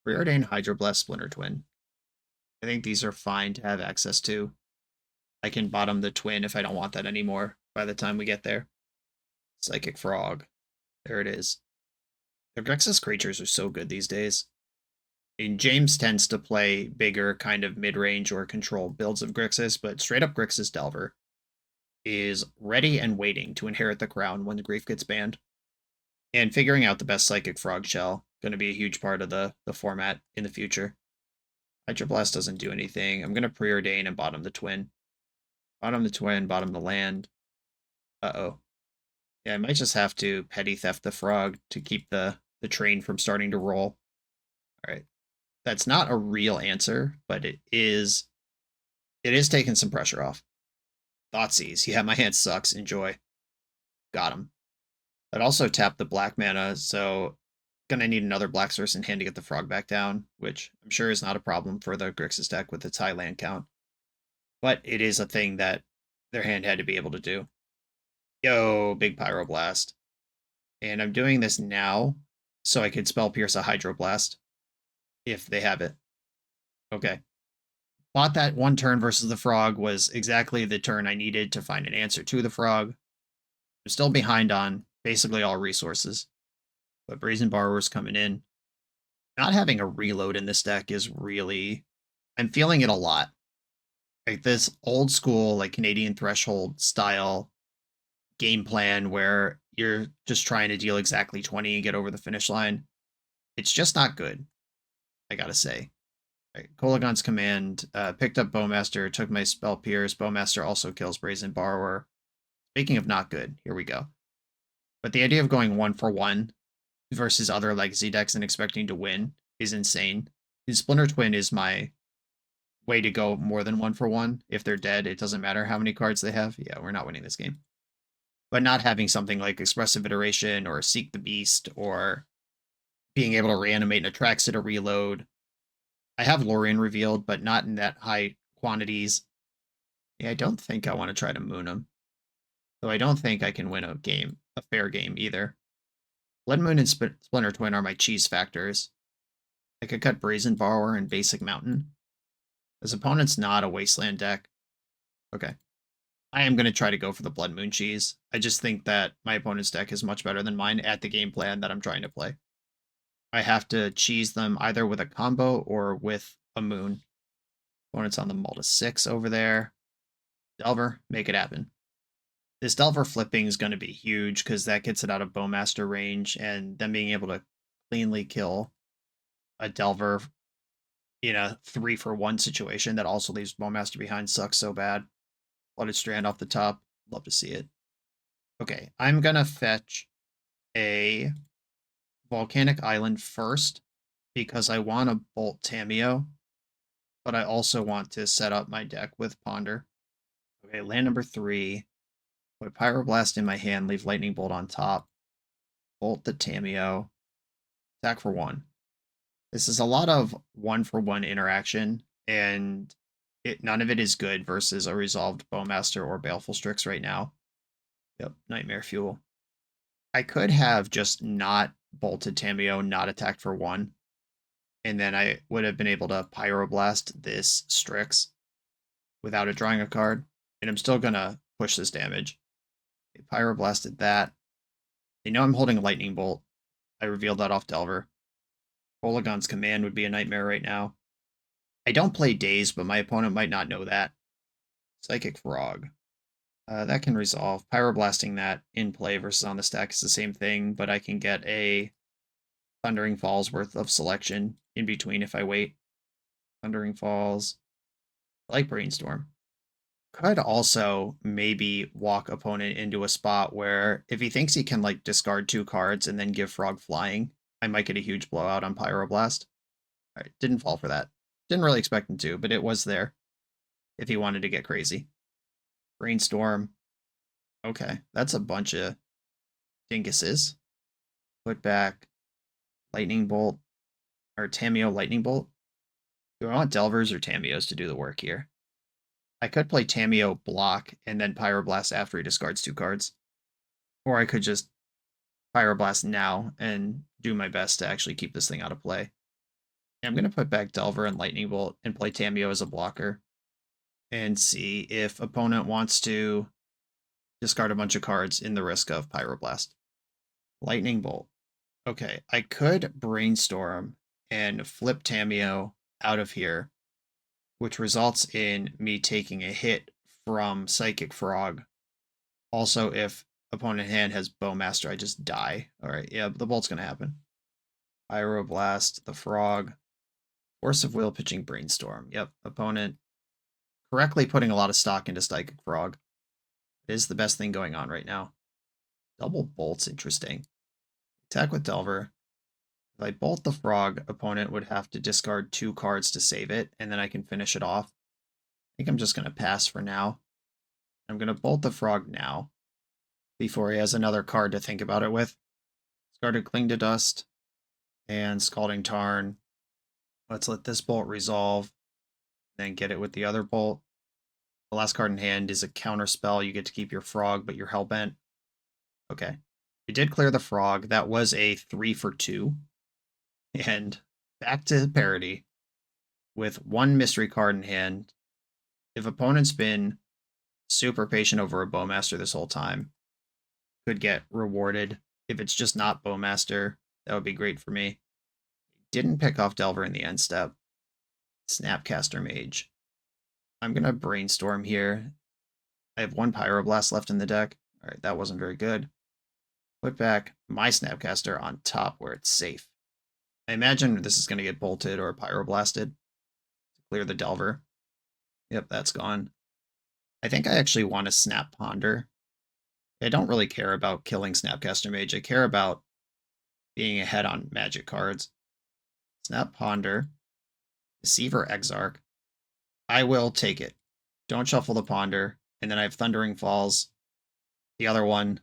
Preordain Hydroblast Splinter Twin. I think these are fine to have access to. I can bottom the Twin if I don't want that anymore by the time we get there. Psychic Frog. There it is. The Grixis creatures are so good these days. And James tends to play bigger kind of mid-range or control builds of Grixis, but straight up Grixis Delver is ready and waiting to inherit the crown when the Grief gets banned. And figuring out the best Psychic Frog shell, going to be a huge part of the format in the future. Hydroblast doesn't do anything. I'm going to preordain and bottom the Twin. Bottom the Twin, bottom the land. Uh-oh. Yeah, I might just have to Petty Theft the Frog to keep the train from starting to roll. Alright. That's not a real answer, but it is taking some pressure off. Thoughtseize. Yeah, my hand sucks. Enjoy. Got him. I'd also tap the black mana, so gonna need another black source in hand to get the frog back down, which I'm sure is not a problem for the Grixis deck with its high land count. But it is a thing that their hand had to be able to do. Yo, big Pyroblast. And I'm doing this now so I could Spell Pierce a Hydroblast if they have it. Okay. Fought that one turn versus the frog was exactly the turn I needed to find an answer to the frog. I'm still behind on basically all resources. But Brazen Borrower's coming in. Not having a reload in this deck is really... I'm feeling it a lot. Like this old school, like Canadian Threshold style game plan where you're just trying to deal exactly 20 and get over the finish line. It's just not good, I gotta say. Right, Kolagon's command, picked up Bowmaster, took my Spell Pierce. Bowmaster also kills Brazen Borrower. Speaking of not good, here we go. But the idea of going 1-for-1 versus other legacy decks and expecting to win is insane. Splinter Twin is my way to go more than 1-for-1. If they're dead, it doesn't matter how many cards they have. Yeah, we're not winning this game. But not having something like Expressive Iteration or Seek the Beast or being able to reanimate an Atraxa to reload. I have Lorien revealed, but not in that high quantities. Yeah, I don't think I want to try to moon him. Though I don't think I can win a fair game either. Blood Moon and Splinter Twin are my cheese factors. I could cut Brazen Borrower and Basic Mountain. His opponent's not a Wasteland deck. Okay. I am going to try to go for the Blood Moon cheese. I just think that my opponent's deck is much better than mine at the game plan that I'm trying to play. I have to cheese them either with a combo or with a moon. Opponent's on the Malta 6 over there. Delver, make it happen. This Delver flipping is going to be huge because that gets it out of Bowmaster range, and then being able to cleanly kill a Delver in a 3-for-1 situation that also leaves Bowmaster behind sucks so bad. Blooded Strand off the top. Love to see it. Okay, I'm going to fetch a Volcanic Island first because I want to bolt Tameo, but I also want to set up my deck with Ponder. Okay, land number 3. Put Pyroblast in my hand, leave Lightning Bolt on top. Bolt the Tameo. Attack for 1. This is a lot of 1-for-1 interaction, and none of it is good versus a resolved Bowmaster or Baleful Strix right now. Yep, Nightmare Fuel. I could have just not bolted Tameo, not attacked for 1, and then I would have been able to Pyroblast this Strix without it drawing a card, and I'm still going to push this damage. I Pyroblasted that. They know I'm holding Lightning Bolt. I revealed that off Delver. Kolagon's command would be a nightmare right now. I don't play Daze, but my opponent might not know that. Psychic Frog. That can resolve. Pyroblasting that in play versus on the stack is the same thing, but I can get a Thundering Falls worth of selection in between if I wait. Thundering Falls. I like Brainstorm. Could also maybe walk opponent into a spot where if he thinks he can like discard 2 cards and then give Frog flying, I might get a huge blowout on Pyroblast. Alright, didn't fall for that. Didn't really expect him to, but it was there if he wanted to get crazy. Brainstorm. Okay, that's a bunch of dinguses. Put back Lightning Bolt, or Tameo Lightning Bolt. Do I want Delvers or Tameos to do the work here? I could play Tameo block and then Pyroblast after he discards 2 cards. Or I could just Pyroblast now and do my best to actually keep this thing out of play. I'm going to put back Delver and Lightning Bolt and play Tameo as a blocker. And see if opponent wants to discard a bunch of cards in the risk of Pyroblast. Lightning Bolt. Okay, I could Brainstorm and flip Tameo out of here, which results in me taking a hit from Psychic Frog. Also, if opponent hand has Bowmaster, I just die. Alright, yeah, the bolt's going to happen. Pyroblast, the Frog. Force of Will pitching Brainstorm. Yep, opponent correctly putting a lot of stock into Psychic Frog. It is the best thing going on right now. Double Bolt's interesting. Attack with Delver. If I bolt the Frog, opponent would have to discard 2 cards to save it, and then I can finish it off. I think I'm just going to pass for now. I'm going to bolt the Frog now, before he has another card to think about it with. Discarded Cling to Dust, and Scalding Tarn. Let's let this bolt resolve, then get it with the other bolt. The last card in hand is a counter spell. You get to keep your Frog, but you're Hellbent. Okay. We did clear the Frog. That was a 3-for-2. And back to parity. with one mystery card in hand. If opponent's been super patient over a Bowmaster this whole time, could get rewarded. If it's just not Bowmaster, that would be great for me. Didn't pick off Delver in the end step. Snapcaster Mage. I'm going to brainstorm here. I have one Pyroblast left in the deck. All right, that wasn't very good. Put back my Snapcaster on top where it's safe. I imagine this is going to get bolted or Pyroblasted. Clear the Delver. Yep, that's gone. I think I actually want to Snap Ponder. I don't really care about killing Snapcaster Mage. I care about being ahead on magic cards. Snap Ponder. Deceiver Exarch. I will take it. Don't shuffle the Ponder. And then I have Thundering Falls. The other one.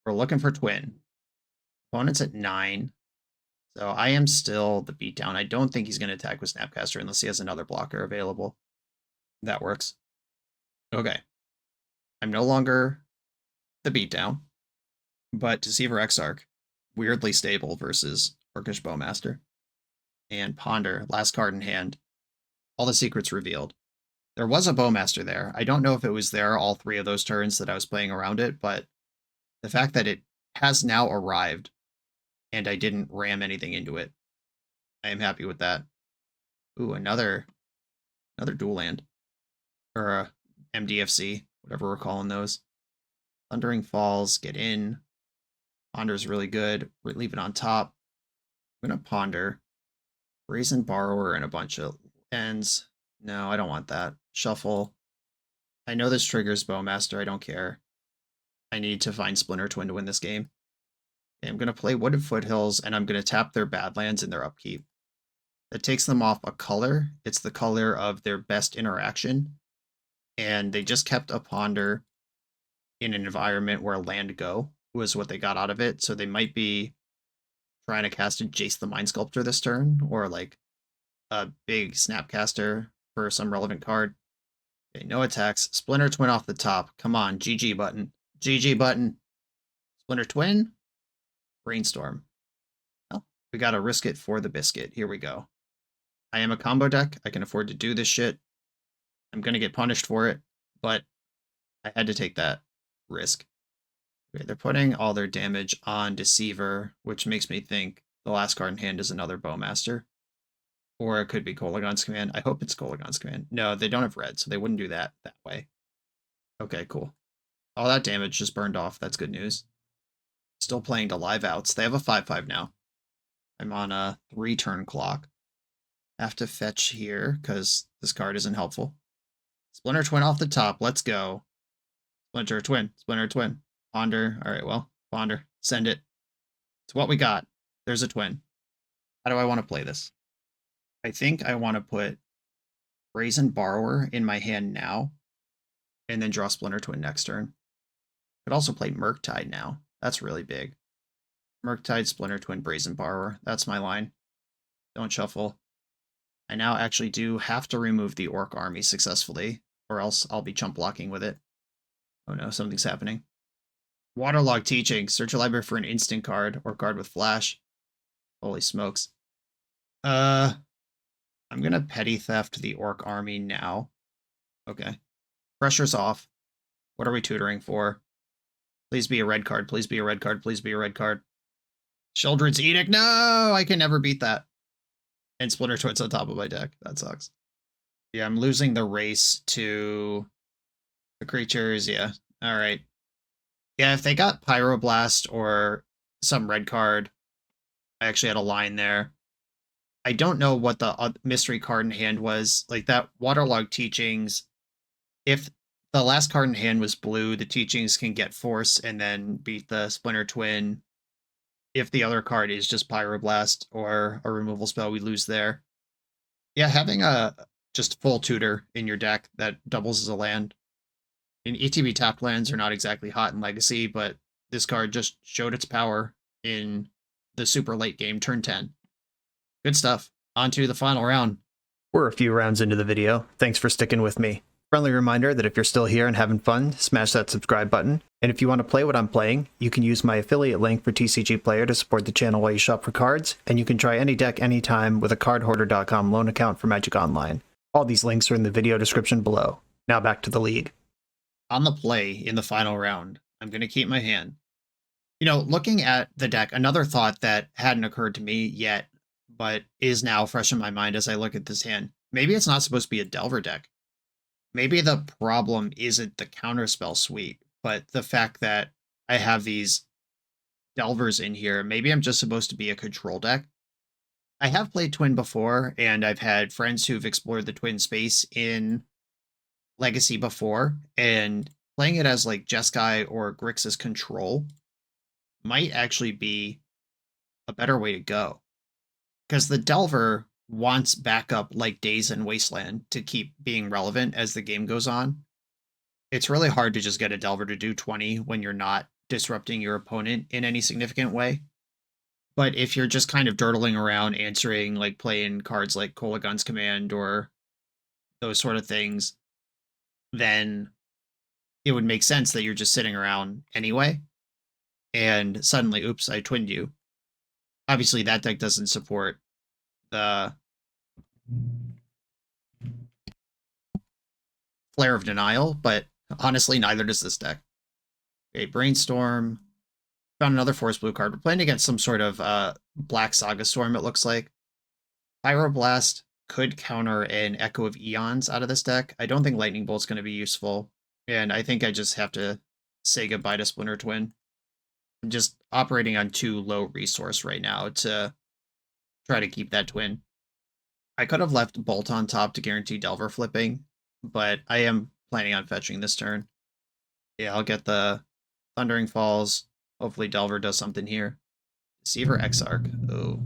We're looking for Twin. Opponent's at 9. So I am still the beatdown. I don't think he's going to attack with Snapcaster unless he has another blocker available. That works. Okay. I'm no longer the beatdown. But Deceiver Exarch, weirdly stable versus Orcish Bowmaster. And Ponder, last card in hand. All the secrets revealed. There was a Bowmaster there. I don't know if it was there all 3 of those turns that I was playing around it, but the fact that it has now arrived and I didn't ram anything into it, I am happy with that. Ooh, another dual land. Or a MDFC, whatever we're calling those. Thundering Falls, get in. Ponder's really good. We leave it on top. I'm going to Ponder. Brazen Borrower and a bunch of ends. No, I don't want that. Shuffle. I know this triggers Bowmaster. I don't care. I need to find Splinter Twin to win this game. Okay, I'm going to play Wooded Foothills, and I'm going to tap their Badlands in their upkeep. That takes them off a color. It's the color of their best interaction. And they just kept a Ponder in an environment where land go was what they got out of it. So they might be trying to cast a Jace the Mind Sculptor this turn, or like a big Snapcaster for some relevant card. Okay, no attacks. Splinter Twin off the top. Come on, GG button. GG button. Splinter Twin. Brainstorm. Well, we gotta risk it for the biscuit. Here we go. I am a combo deck. I can afford to do this shit. I'm gonna get punished for it, but I had to take that risk. Okay, they're putting all their damage on Deceiver, which makes me think the last card in hand is another Bowmaster. Or it could be Kolagon's Command. I hope it's Kolagon's Command. No, they don't have red, so they wouldn't do that way. Okay, cool. All that damage just burned off. That's good news. Still playing to live outs. They have a 5/5 now. I'm on a 3-turn clock. Have to fetch here, because this card isn't helpful. Splinter Twin off the top. Let's go. Splinter Twin. Splinter Twin. Ponder. All right, well, Ponder. Send it. It's what we got. There's a Twin. How do I want to play this? I think I want to put Brazen Borrower in my hand now, and then draw Splinter Twin next turn. Could also play Murktide now. That's really big. Murktide, Splinter Twin, Brazen Borrower. That's my line. Don't shuffle. I now actually do have to remove the Orc army successfully, or else I'll be chump blocking with it. Oh no, something's happening. Waterlog Teaching. Search your library for an instant card or card with flash. Holy smokes. I'm gonna Petty Theft the Orc army now. Okay. Pressure's off. What are we tutoring for? Please be a red card. Please be a red card. Please be a red card. Sheldred's Edict. No! I can never beat that. And Splinter Twin's on top of my deck. That sucks. Yeah, I'm losing the race to the creatures. Yeah. All right. Yeah, if they got Pyroblast or some red card, I actually had a line there. I don't know what the mystery card in hand was. Like that Waterlog Teachings, if the last card in hand was blue, the Teachings can get Force and then beat the Splinter Twin. If the other card is just Pyroblast or a removal spell, we lose there. Yeah, having a just full tutor in your deck that doubles as a land. And ETB tapped lands are not exactly hot in Legacy, but this card just showed its power in the super late game, turn 10. Good stuff. On to the final round. We're a few rounds into the video. Thanks for sticking with me. Friendly reminder that if you're still here and having fun, smash that subscribe button. And if you want to play what I'm playing, you can use my affiliate link for TCG Player to support the channel while you shop for cards, and you can try any deck anytime with a cardhoarder.com loan account for Magic Online. All these links are in the video description below. Now back to the league. On the play in the final round, I'm going to keep my hand. Looking at the deck, another thought that hadn't occurred to me yet, but is now fresh in my mind as I look at this hand. Maybe it's not supposed to be a Delver deck. Maybe the problem isn't the counterspell suite, but the fact that I have these Delvers in here. Maybe I'm just supposed to be a control deck. I have played Twin before, and I've had friends who've explored the Twin space in Legacy before, and playing it as like Jeskai or Grixis control might actually be a better way to go. Because the Delver wants backup like Daze and Wasteland to keep being relevant as the game goes on. It's really hard to just get a Delver to do 20 when you're not disrupting your opponent in any significant way. But if you're just kind of dirtling around answering, like playing cards like Kolagun's Command or those sort of things, then it would make sense that you're just sitting around anyway. And suddenly, oops, I twinned you. Obviously, that deck doesn't support the Flare of Denial, but honestly, neither does this deck. Okay, Brainstorm. Found another Force Blue card. We're playing against some sort of Black Saga Storm, it looks like. Pyroblast could counter an Echo of Eons out of this deck. I don't think Lightning Bolt's going to be useful, and I think I just have to say goodbye to Splinter Twin. I'm just operating on too low resource right now to try to keep that Twin. I could have left Bolt on top to guarantee Delver flipping, but I am planning on fetching this turn. Yeah, I'll get the Thundering Falls. Hopefully Delver does something here. Deceiver Exarch. Oh.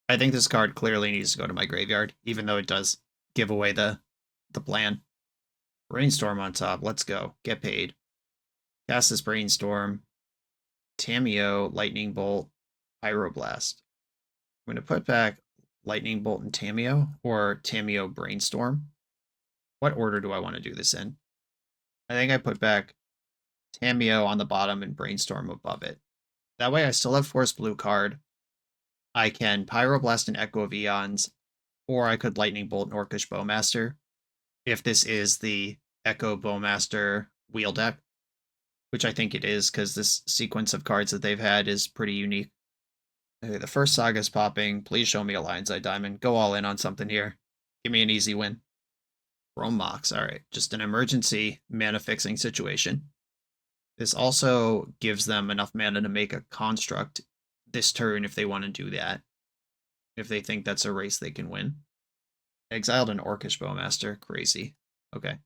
I think this card clearly needs to go to my graveyard, even though it does give away the plan. Brainstorm on top. Let's go. Get paid. Cast this Brainstorm. Tamiyo, Lightning Bolt, Pyroblast. I'm going to put back Lightning Bolt and Tamiyo, or Tamiyo Brainstorm. What order do I want to do this in? I think I put back Tamiyo on the bottom and Brainstorm above it. That way I still have Force Blue card. I can Pyroblast and Echo of Eons, or I could Lightning Bolt and Orcish Bowmaster, if this is the Echo Bowmaster wheel deck, which I think it is, because this sequence of cards that they've had is pretty unique. Okay, the first Saga's popping. Please show me a Lion's Eye Diamond. Go all in on something here. Give me an easy win. Chrome Mox. Alright, just an emergency mana fixing situation. This also gives them enough mana to make a construct this turn if they want to do that. If they think that's a race they can win. Exiled an Orcish Bowmaster. Crazy. Okay.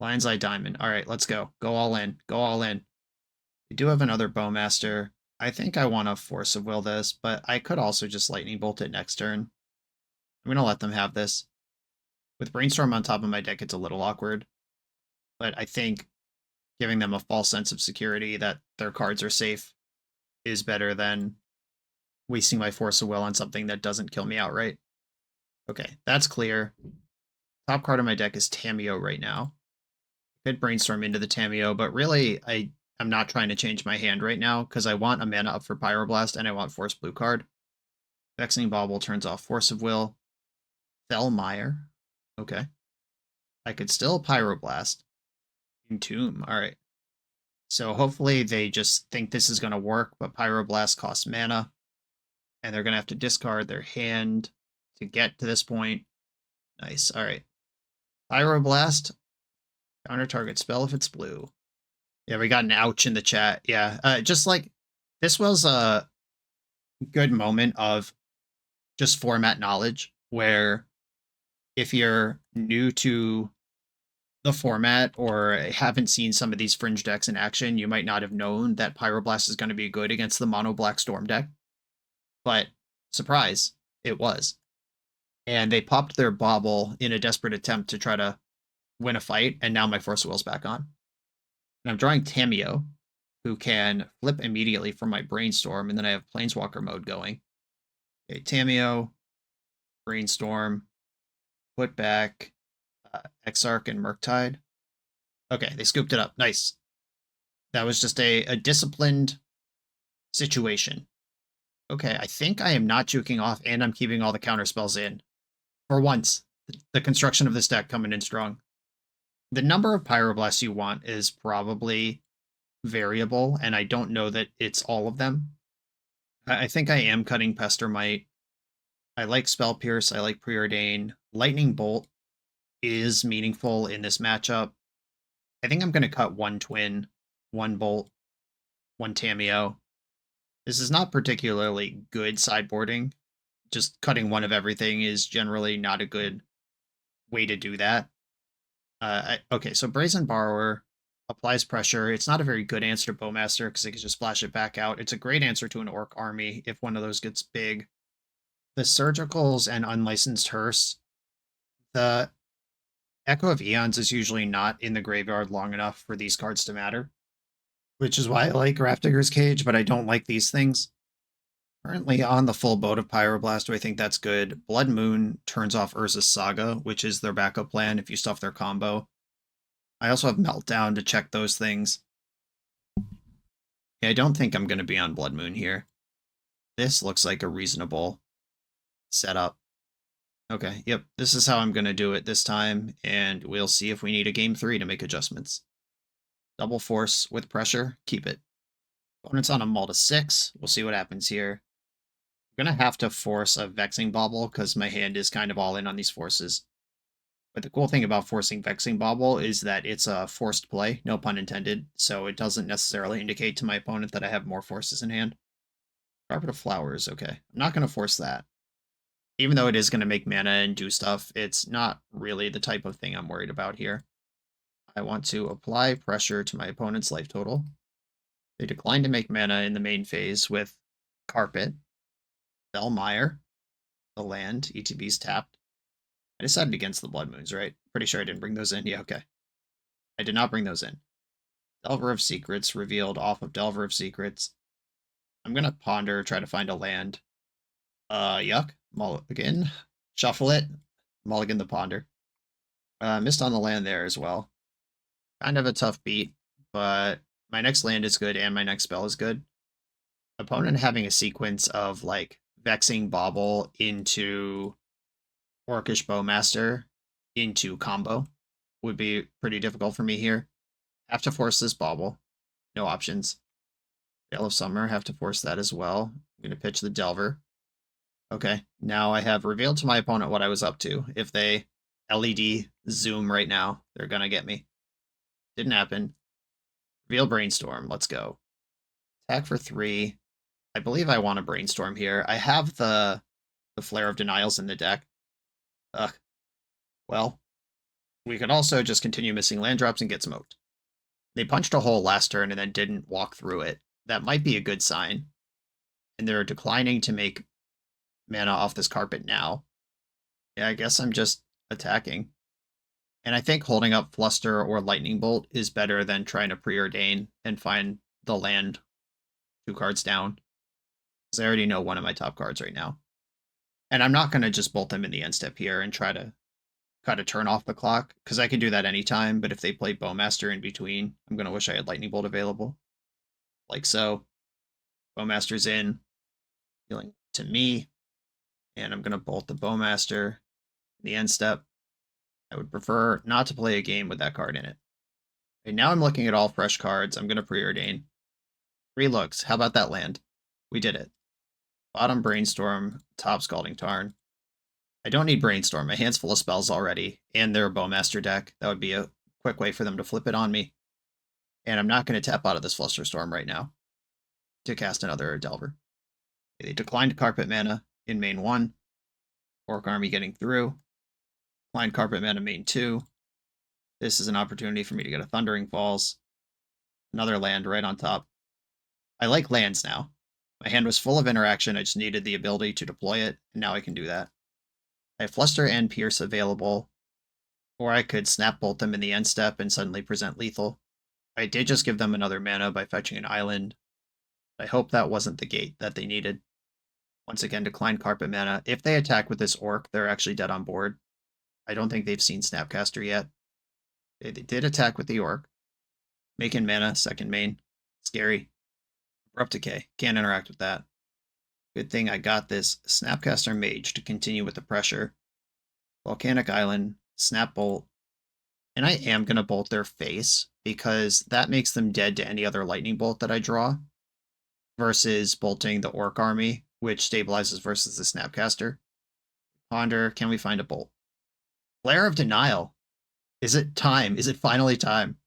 Lion's Eye Diamond. Alright, let's go. Go all in. Go all in. We do have another Bowmaster. I think I want to Force of Will this, but I could also just Lightning Bolt it next turn. I'm going to let them have this. With Brainstorm on top of my deck, it's a little awkward. But I think giving them a false sense of security that their cards are safe is better than wasting my Force of Will on something that doesn't kill me outright. Okay, that's clear. Top card of my deck is Tamiyo right now. Could Brainstorm into the Tamiyo, but really I'm not trying to change my hand right now because I want a mana up for Pyroblast and I want Force Blue card. Vexing Bauble turns off Force of Will. Fellmire. Okay. I could still Pyroblast. Entomb. Alright. So hopefully they just think this is going to work, but Pyroblast costs mana. And they're going to have to discard their hand to get to this point. Nice. Alright. Pyroblast. Counter target spell if it's blue. Yeah, we got an ouch in the chat. Yeah, just like, this was a good moment of just format knowledge, where if you're new to the format or haven't seen some of these fringe decks in action, you might not have known that Pyroblast is going to be good against the mono black Storm deck. But, surprise, it was. And they popped their Bauble in a desperate attempt to try to win a fight, and now my Force of Will's back on. And I'm drawing Tamiyo, who can flip immediately from my Brainstorm, and then I have Planeswalker mode going. Okay, Tamiyo, Brainstorm, put back Exarch and Murktide. Okay, they scooped it up. Nice. That was just a disciplined situation. Okay, I think I am not juking off, and I'm keeping all the counter spells in. For once, the construction of this deck coming in strong. The number of Pyroblasts you want is probably variable, and I don't know that it's all of them. I think I am cutting Pestermite. I like Spell Pierce. I like Preordain. Lightning Bolt is meaningful in this matchup. I think I'm going to cut one Twin, one Bolt, one Tamiyo. This is not particularly good sideboarding. Just cutting one of everything is generally not a good way to do that. Okay, so Brazen Borrower applies pressure. It's not a very good answer to Bowmaster because it can just splash it back out. It's a great answer to an Orc army if one of those gets big. The Surgicals and Unlicensed Hearse. The Echo of Eons is usually not in the graveyard long enough for these cards to matter, which is why I like Grafdigger's Cage, but I don't like these things. Currently on the full boat of Pyroblast, I think that's good. Blood Moon turns off Urza's Saga, which is their backup plan if you stuff their combo. I also have Meltdown to check those things. Yeah, I don't think I'm going to be on Blood Moon here. This looks like a reasonable setup. Okay, yep, this is how I'm going to do it this time, and we'll see if we need a game 3 to make adjustments. Double Force with pressure, keep it. Opponent's on a Malta 6, we'll see what happens here. I'm going to have to force a Vexing Bauble because my hand is kind of all in on these forces. But the cool thing about forcing Vexing Bauble is that it's a forced play, no pun intended, so it doesn't necessarily indicate to my opponent that I have more forces in hand. Carpet of Flowers, okay. I'm not going to force that. Even though it is going to make mana and do stuff, it's not really the type of thing I'm worried about here. I want to apply pressure to my opponent's life total. They decline to make mana in the main phase with Carpet, Bellmire, the land, ETB's tapped. I decided against the Blood Moons, right? Pretty sure I didn't bring those in. Yeah, okay. I did not bring those in. Delver of Secrets revealed off of Delver of Secrets. I'm going to ponder, try to find a land. Yuck. Mulligan. Shuffle it. Mulligan the ponder. Missed on the land there as well. Kind of a tough beat, but my next land is good and my next spell is good. Opponent having a sequence of like Vexing Bauble into Orcish Bowmaster into combo would be pretty difficult for me here. Have to force this Bauble. No options. Veil of Summer, have to force that as well. I'm going to pitch the Delver. Okay, now I have revealed to my opponent what I was up to. If they LED zoom right now, they're going to get me. Didn't happen. Reveal Brainstorm, let's go. Attack for 3. I believe I want to Brainstorm here. I have the Flare of Denials in the deck. Ugh. Well, we could also just continue missing land drops and get smoked. They punched a hole last turn and then didn't walk through it. That might be a good sign. And they're declining to make mana off this carpet now. Yeah, I guess I'm just attacking. And I think holding up Fluster or Lightning Bolt is better than trying to preordain and find the land 2 cards down. Because I already know one of my top cards right now. And I'm not going to just bolt them in the end step here and try to cut a turn off the clock, because I can do that anytime, but if they play Bowmaster in between, I'm going to wish I had Lightning Bolt available. Like so. Bowmaster's in. Healing to me. And I'm going to bolt the Bowmaster in the end step. I would prefer not to play a game with that card in it. Okay, now I'm looking at all fresh cards. I'm going to preordain. 3 looks. How about that land? We did it. Bottom Brainstorm, top Scalding Tarn. I don't need Brainstorm. My hand's full of spells already, and they're a Bowmaster deck. That would be a quick way for them to flip it on me. And I'm not going to tap out of this Flusterstorm right now to cast another Delver. They declined Carpet mana in main 1. Orc Army getting through. Declined Carpet mana main 2. This is an opportunity for me to get a Thundering Falls. Another land right on top. I like lands now. My hand was full of interaction. I just needed the ability to deploy it, and now I can do that. I have Fluster and Pierce available, or I could Snap Bolt them in the end step and suddenly present lethal. I did just give them another mana by fetching an island. I hope that wasn't the gate that they needed. Once again, decline Carpet mana. If they attack with this Orc, they're actually dead on board. I don't think they've seen Snapcaster yet. They did attack with the Orc. Making mana, second main. Scary. Abrupt Decay. Can't interact with that. Good thing I got this Snapcaster Mage to continue with the pressure. Volcanic Island, Snap Bolt. And I am going to bolt their face because that makes them dead to any other lightning bolt that I draw versus bolting the Orc army, which stabilizes versus the Snapcaster. Ponder, can we find a bolt? Flare of Denial. Is it time? Is it finally time?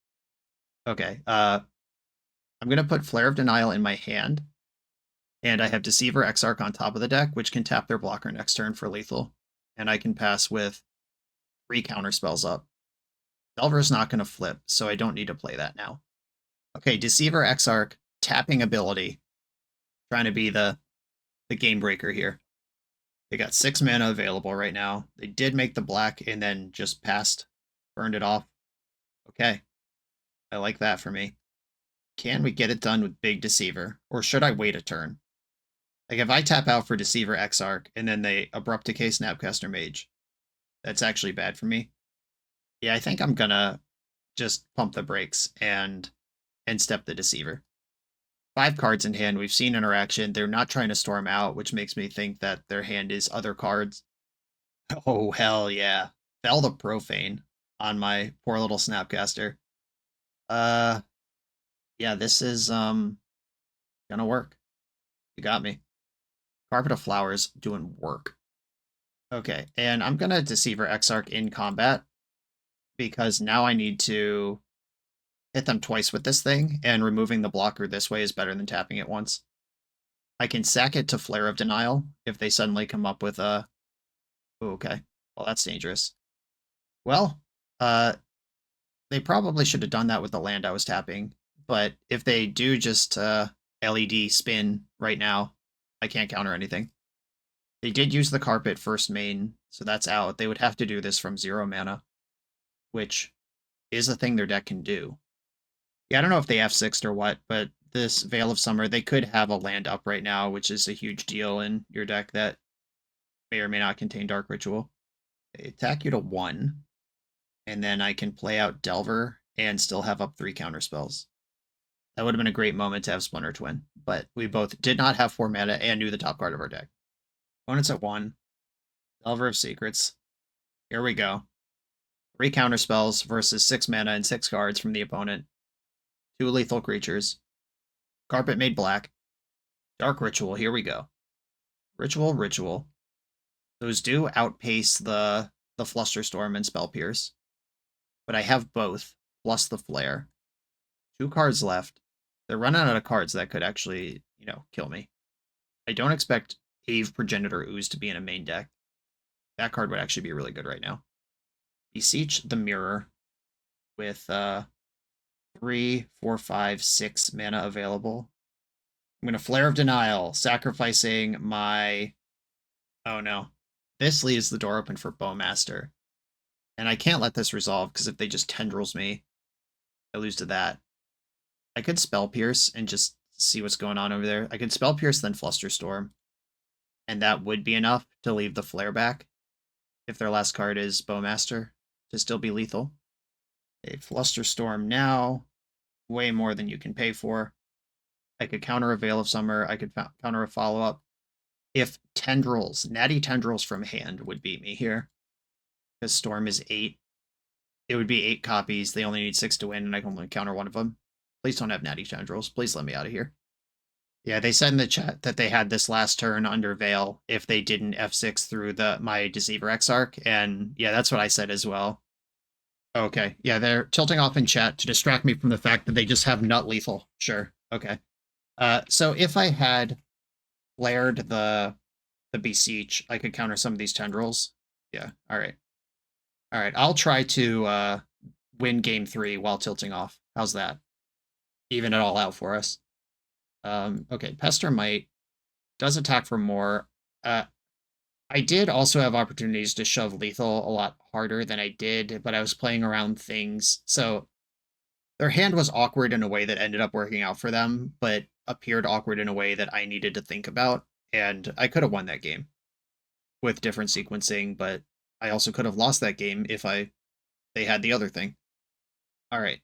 Okay, I'm going to put Flare of Denial in my hand, and I have Deceiver Exarch on top of the deck, which can tap their blocker next turn for lethal, and I can pass with 3 counter spells up. Delver's not going to flip, so I don't need to play that now. Okay, Deceiver Exarch, tapping ability. Trying to be the game breaker here. They got 6 mana available right now. They did make the black and then just passed, burned it off. Okay, I like that for me. Can we get it done with Big Deceiver, or should I wait a turn? Like, if I tap out for Deceiver Exarch and then they Abrupt Decay Snapcaster Mage, that's actually bad for me. Yeah, I think I'm gonna just pump the brakes and step the Deceiver. 5 cards in hand. We've seen interaction. They're not trying to storm out, which makes me think that their hand is other cards. Oh, hell yeah. Fell the Profane on my poor little Snapcaster. Yeah, this is gonna work. You got me. Carpet of Flowers doing work. Okay, and I'm gonna Deceiver Exarch in combat because now I need to hit them twice with this thing, and removing the blocker this way is better than tapping it once. I can sack it to Flare of Denial if they suddenly come up with a... Oh, okay. Well, that's dangerous. Well, they probably should have done that with the land I was tapping, but if they do just LED spin right now, I can't counter anything. They did use the Carpet first main, so that's out. They would have to do this from 0 mana, which is a thing their deck can do. Yeah, I don't know if they F6'd or what, but this Veil of Summer, they could have a land up right now, which is a huge deal in your deck that may or may not contain Dark Ritual. They attack you to 1, and then I can play out Delver and still have up 3 counter spells. That would have been a great moment to have Splinter Twin, but we both did not have 4 mana and knew the top card of our deck. Opponent's at 1. Delver of Secrets. Here we go. 3 counter spells versus 6 mana and 6 cards from the opponent. 2 lethal creatures. Carpet made black. Dark Ritual, here we go. Ritual. Those do outpace the Flusterstorm and Spell Pierce. But I have both, plus the Flare. 2 cards left. They're running out of cards that could actually, kill me. I don't expect Ave Progenitor Ooze to be in a main deck. That card would actually be really good right now. Beseech the Mirror with 3, 4, 5, 6 mana available. I'm going to Flare of Denial, sacrificing my... Oh no. This leaves the door open for Bowmaster. And I can't let this resolve, because if they just tendrils me, I lose to that. I could Spell Pierce and just see what's going on over there. I could Spell Pierce, then Flusterstorm. And that would be enough to leave the Flare back, if their last card is Bowmaster, to still be lethal. A Flusterstorm now, way more than you can pay for. I could counter a Veil of Summer, I could counter a follow-up. If Tendrils, Natty Tendrils from hand would beat me here, because Storm is 8, it would be 8 copies, they only need 6 to win, and I can only counter one of them. Please don't have Natty Tendrils, please let me out of here. Yeah, they said in the chat that they had this last turn under Veil if they didn't F6 through my Deceiver Exarch, and yeah, that's what I said as well. Okay, yeah, they're tilting off in chat to distract me from the fact that they just have Nut Lethal. Sure, okay. So if I had flared the Beseech, I could counter some of these Tendrils. Yeah, alright. Alright, I'll try to win game 3 while tilting off. How's that? Even it all out for us. Okay, Pester Might does attack for more. I did also have opportunities to shove lethal a lot harder than I did, but I was playing around things. So their hand was awkward in a way that ended up working out for them, but appeared awkward in a way that I needed to think about. And I could have won that game with different sequencing, but I also could have lost that game if they had the other thing. All right.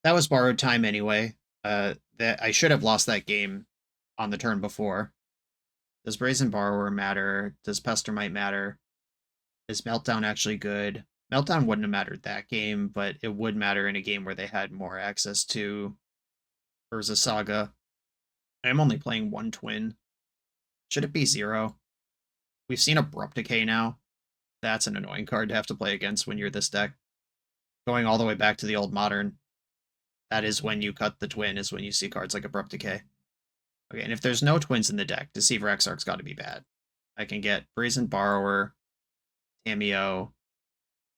That was borrowed time anyway. That I should have lost that game on the turn before. Does Brazen Borrower matter? Does Pestermite matter? Is Meltdown actually good? Meltdown wouldn't have mattered that game, but it would matter in a game where they had more access to Urza Saga. I'm only playing one twin. Should it be 0? We've seen Abrupt Decay now. That's an annoying card to have to play against when you're this deck. Going all the way back to the old Modern, that is when you cut the twin, is when you see cards like Abrupt Decay. Okay, and if there's no twins in the deck, Deceiver Exarch's got to be bad. I can get Brazen Borrower, Cameo,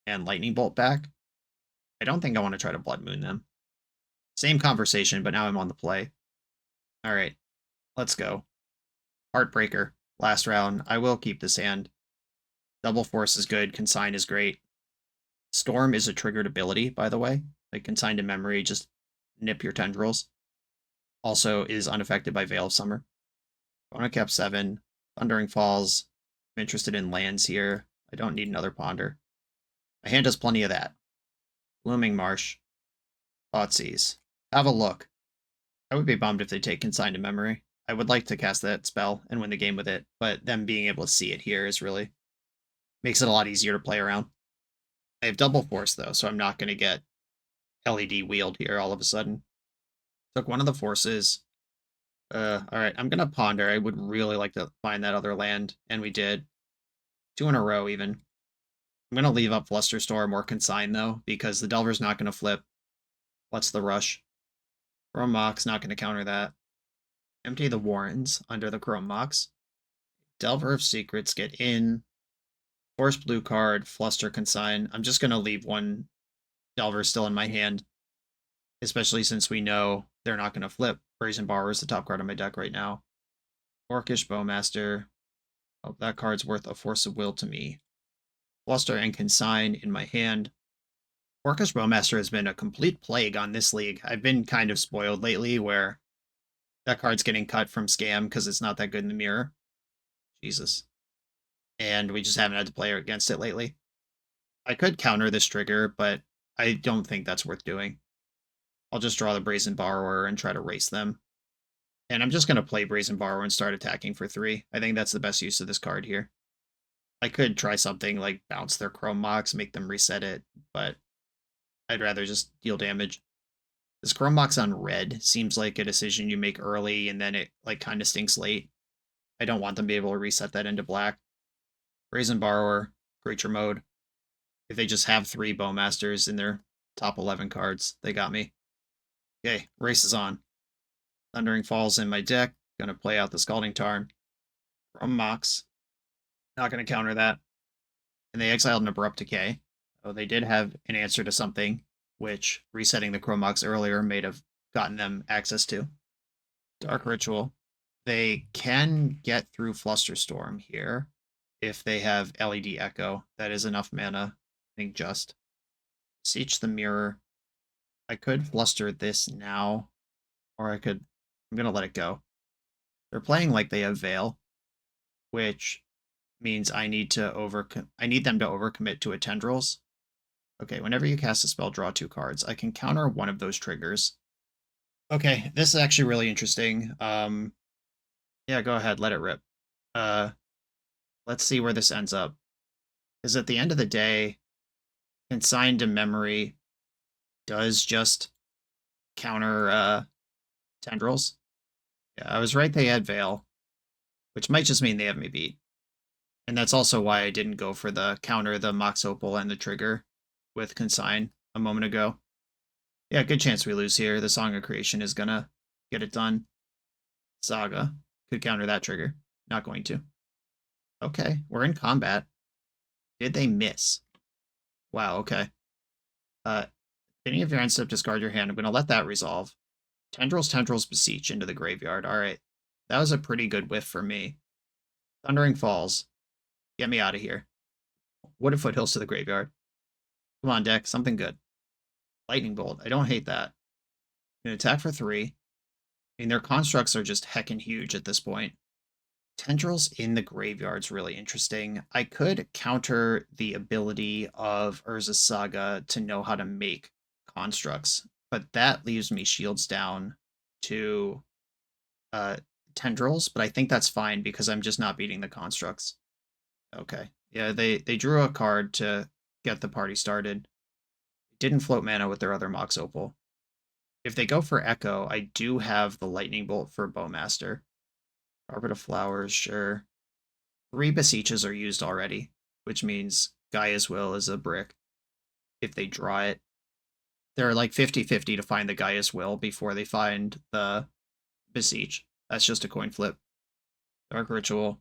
and Lightning Bolt back. I don't think I want to try to Blood Moon them. Same conversation, but now I'm on the play. All right, let's go. Heartbreaker, last round. I will keep this hand. Double Force is good. Consign is great. Storm is a triggered ability, by the way. Like Consign to Memory, just nip your tendrils. Also is unaffected by Veil of Summer. Bona Cap 7. Thundering Falls. I'm interested in lands here. I don't need another Ponder. My hand does plenty of that. Blooming Marsh. Thoughtseize. Have a look. I would be bummed if they take Consign to Memory. I would like to cast that spell and win the game with it, but them being able to see it here is really makes it a lot easier to play around. I have Double Force though, so I'm not going to get LED wheeled here all of a sudden. Took one of the forces. Alright, I'm going to Ponder. I would really like to find that other land, and we did. 2 in a row even. I'm going to leave up Flusterstorm or Consign though, because the Delver's not going to flip. What's the rush? Chrome Mox, not going to counter that. Empty the Warrens under the Chrome Mox. Delver of Secrets, get in. Force blue card, Fluster, Consign. I'm just going to leave one Delver still in my hand, especially since we know they're not going to flip. Brazen Borrower is the top card on my deck right now. Orcish Bowmaster. Oh, that card's worth a Force of Will to me. Fluster and Consign in my hand. Orcish Bowmaster has been a complete plague on this league. I've been kind of spoiled lately where that card's getting cut from Scam because it's not that good in the mirror. Jesus. And we just haven't had to play against it lately. I could counter this trigger, but I don't think that's worth doing. I'll just draw the Brazen Borrower and try to race them. And I'm just going to play Brazen Borrower and start attacking for 3. I think that's the best use of this card here. I could try something like bounce their Chrome Mox, make them reset it, but I'd rather just deal damage. This Chrome Mox on red seems like a decision you make early and then it like kind of stinks late. I don't want them to be able to reset that into black. Brazen Borrower, Creature Mode. If they just have 3 Bowmasters in their top 11 cards, they got me. Okay, race is on. Thundering Falls in my deck. Gonna play out the Scalding Tarn. Chrome Mox. Not gonna counter that. And they exiled an Abrupt Decay. Oh, they did have an answer to something, which resetting the Chrome Mox earlier may have gotten them access to. Dark Ritual. They can get through Flusterstorm here if they have LED Echo. That is enough mana, I think just. Beseech the Mirror. I could Fluster this now, or I'm going to let it go. They're playing like they have Veil, which means I need them to overcommit to a Tendrils. Okay, whenever you cast a spell, draw 2 cards. I can counter one of those triggers. Okay, this is actually really interesting. Yeah, go ahead, let it rip. Let's see where this ends up. Because at the end of the day, Consign to Memory does just counter Tendrils. Yeah, I was right, they had Veil, which might just mean they have me beat. And that's also why I didn't go for the counter, the Mox Opal, and the trigger with Consign a moment ago. Yeah, good chance we lose here. The Song of Creation is gonna get it done. Saga could counter that trigger. Not going to. Okay, we're in combat. Did they miss? Wow, okay. Beginning of your end step, discard your hand. I'm going to let that resolve. Tendrils, Beseech into the graveyard. All right. That was a pretty good whiff for me. Thundering Falls. Get me out of here. Wooded Foothills to the graveyard. Come on, deck. Something good. Lightning Bolt. I don't hate that. I'm going to attack for 3. I mean, their constructs are just heckin' huge at this point. Tendrils in the graveyard's really interesting. I could counter the ability of Urza's Saga to know how to make constructs, but that leaves me shields down to tendrils, but I think that's fine because I'm just not beating the constructs. Okay. Yeah, they drew a card to get the party started. Didn't float mana with their other Mox Opal. If they go for Echo, I do have the Lightning Bolt for Bowmaster. Carpet of Flowers, sure. 3 Beseeches are used already, which means Gaia's Will is a brick. If they draw it, they're like 50-50 to find the Gaia's Will before they find the Beseech. That's just a coin flip. Dark Ritual.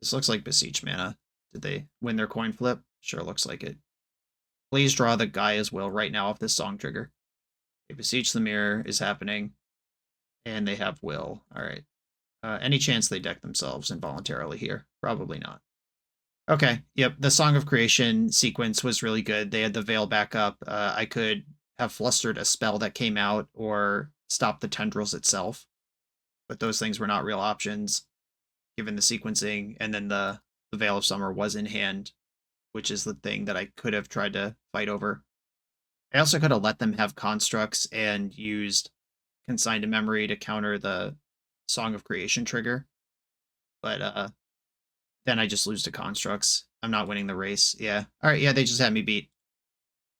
This looks like Beseech mana. Did they win their coin flip? Sure looks like it. Please draw the Gaia's Will right now off this song trigger. Okay, Beseech the Mirror is happening. And they have Will. Alright. Any chance they deck themselves involuntarily here? Probably not. Okay, yep, the Song of Creation sequence was really good. They had the Veil backup. I could have flustered a spell that came out or stop the Tendrils itself. But those things were not real options, given the sequencing. And then the Veil of Summer was in hand, which is the thing that I could have tried to fight over. I also could have let them have constructs and used Consigned to Memory to counter the Song of Creation trigger. But then I just lose to constructs. I'm not winning the race. Yeah. All right, yeah, they just had me beat.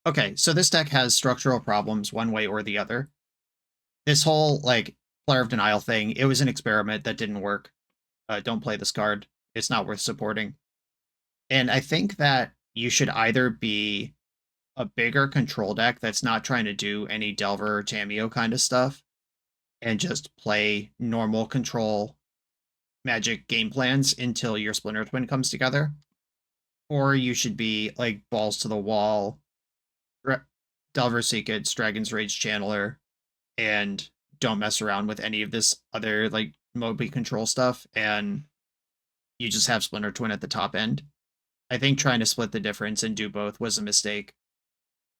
Okay, so this deck has structural problems one way or the other. This whole, like, Flare of Denial thing, it was an experiment that didn't work. Don't play this card. It's not worth supporting. And I think that you should either be a bigger control deck that's not trying to do any Delver or Tameo kind of stuff, and just play normal control Magic game plans until your Splinter Twin comes together. Or you should be, like, balls to the wall, Delver Secrets, Dragon's Rage Channeler, and don't mess around with any of this other, like, Moby control stuff, and you just have Splinter Twin at the top end. I think trying to split the difference and do both was a mistake.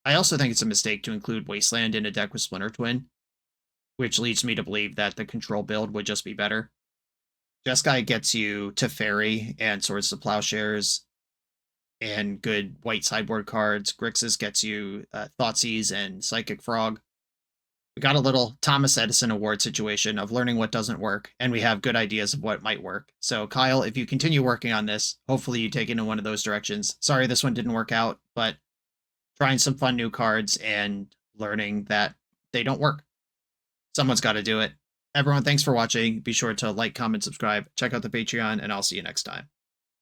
I also think it's a mistake to include Wasteland in a deck with Splinter Twin, which leads me to believe that the control build would just be better. Jeskai gets you to Fairy and Swords to Plowshares and good white sideboard cards. Grixis gets you Thoughtseize and Psychic Frog. We got a little Thomas Edison Award situation of learning what doesn't work, and we have good ideas of what might work. So, Kyle, if you continue working on this, hopefully you take it in one of those directions. Sorry this one didn't work out, but trying some fun new cards and learning that they don't work. Someone's got to do it. Everyone, thanks for watching. Be sure to like, comment, subscribe, check out the Patreon, and I'll see you next time.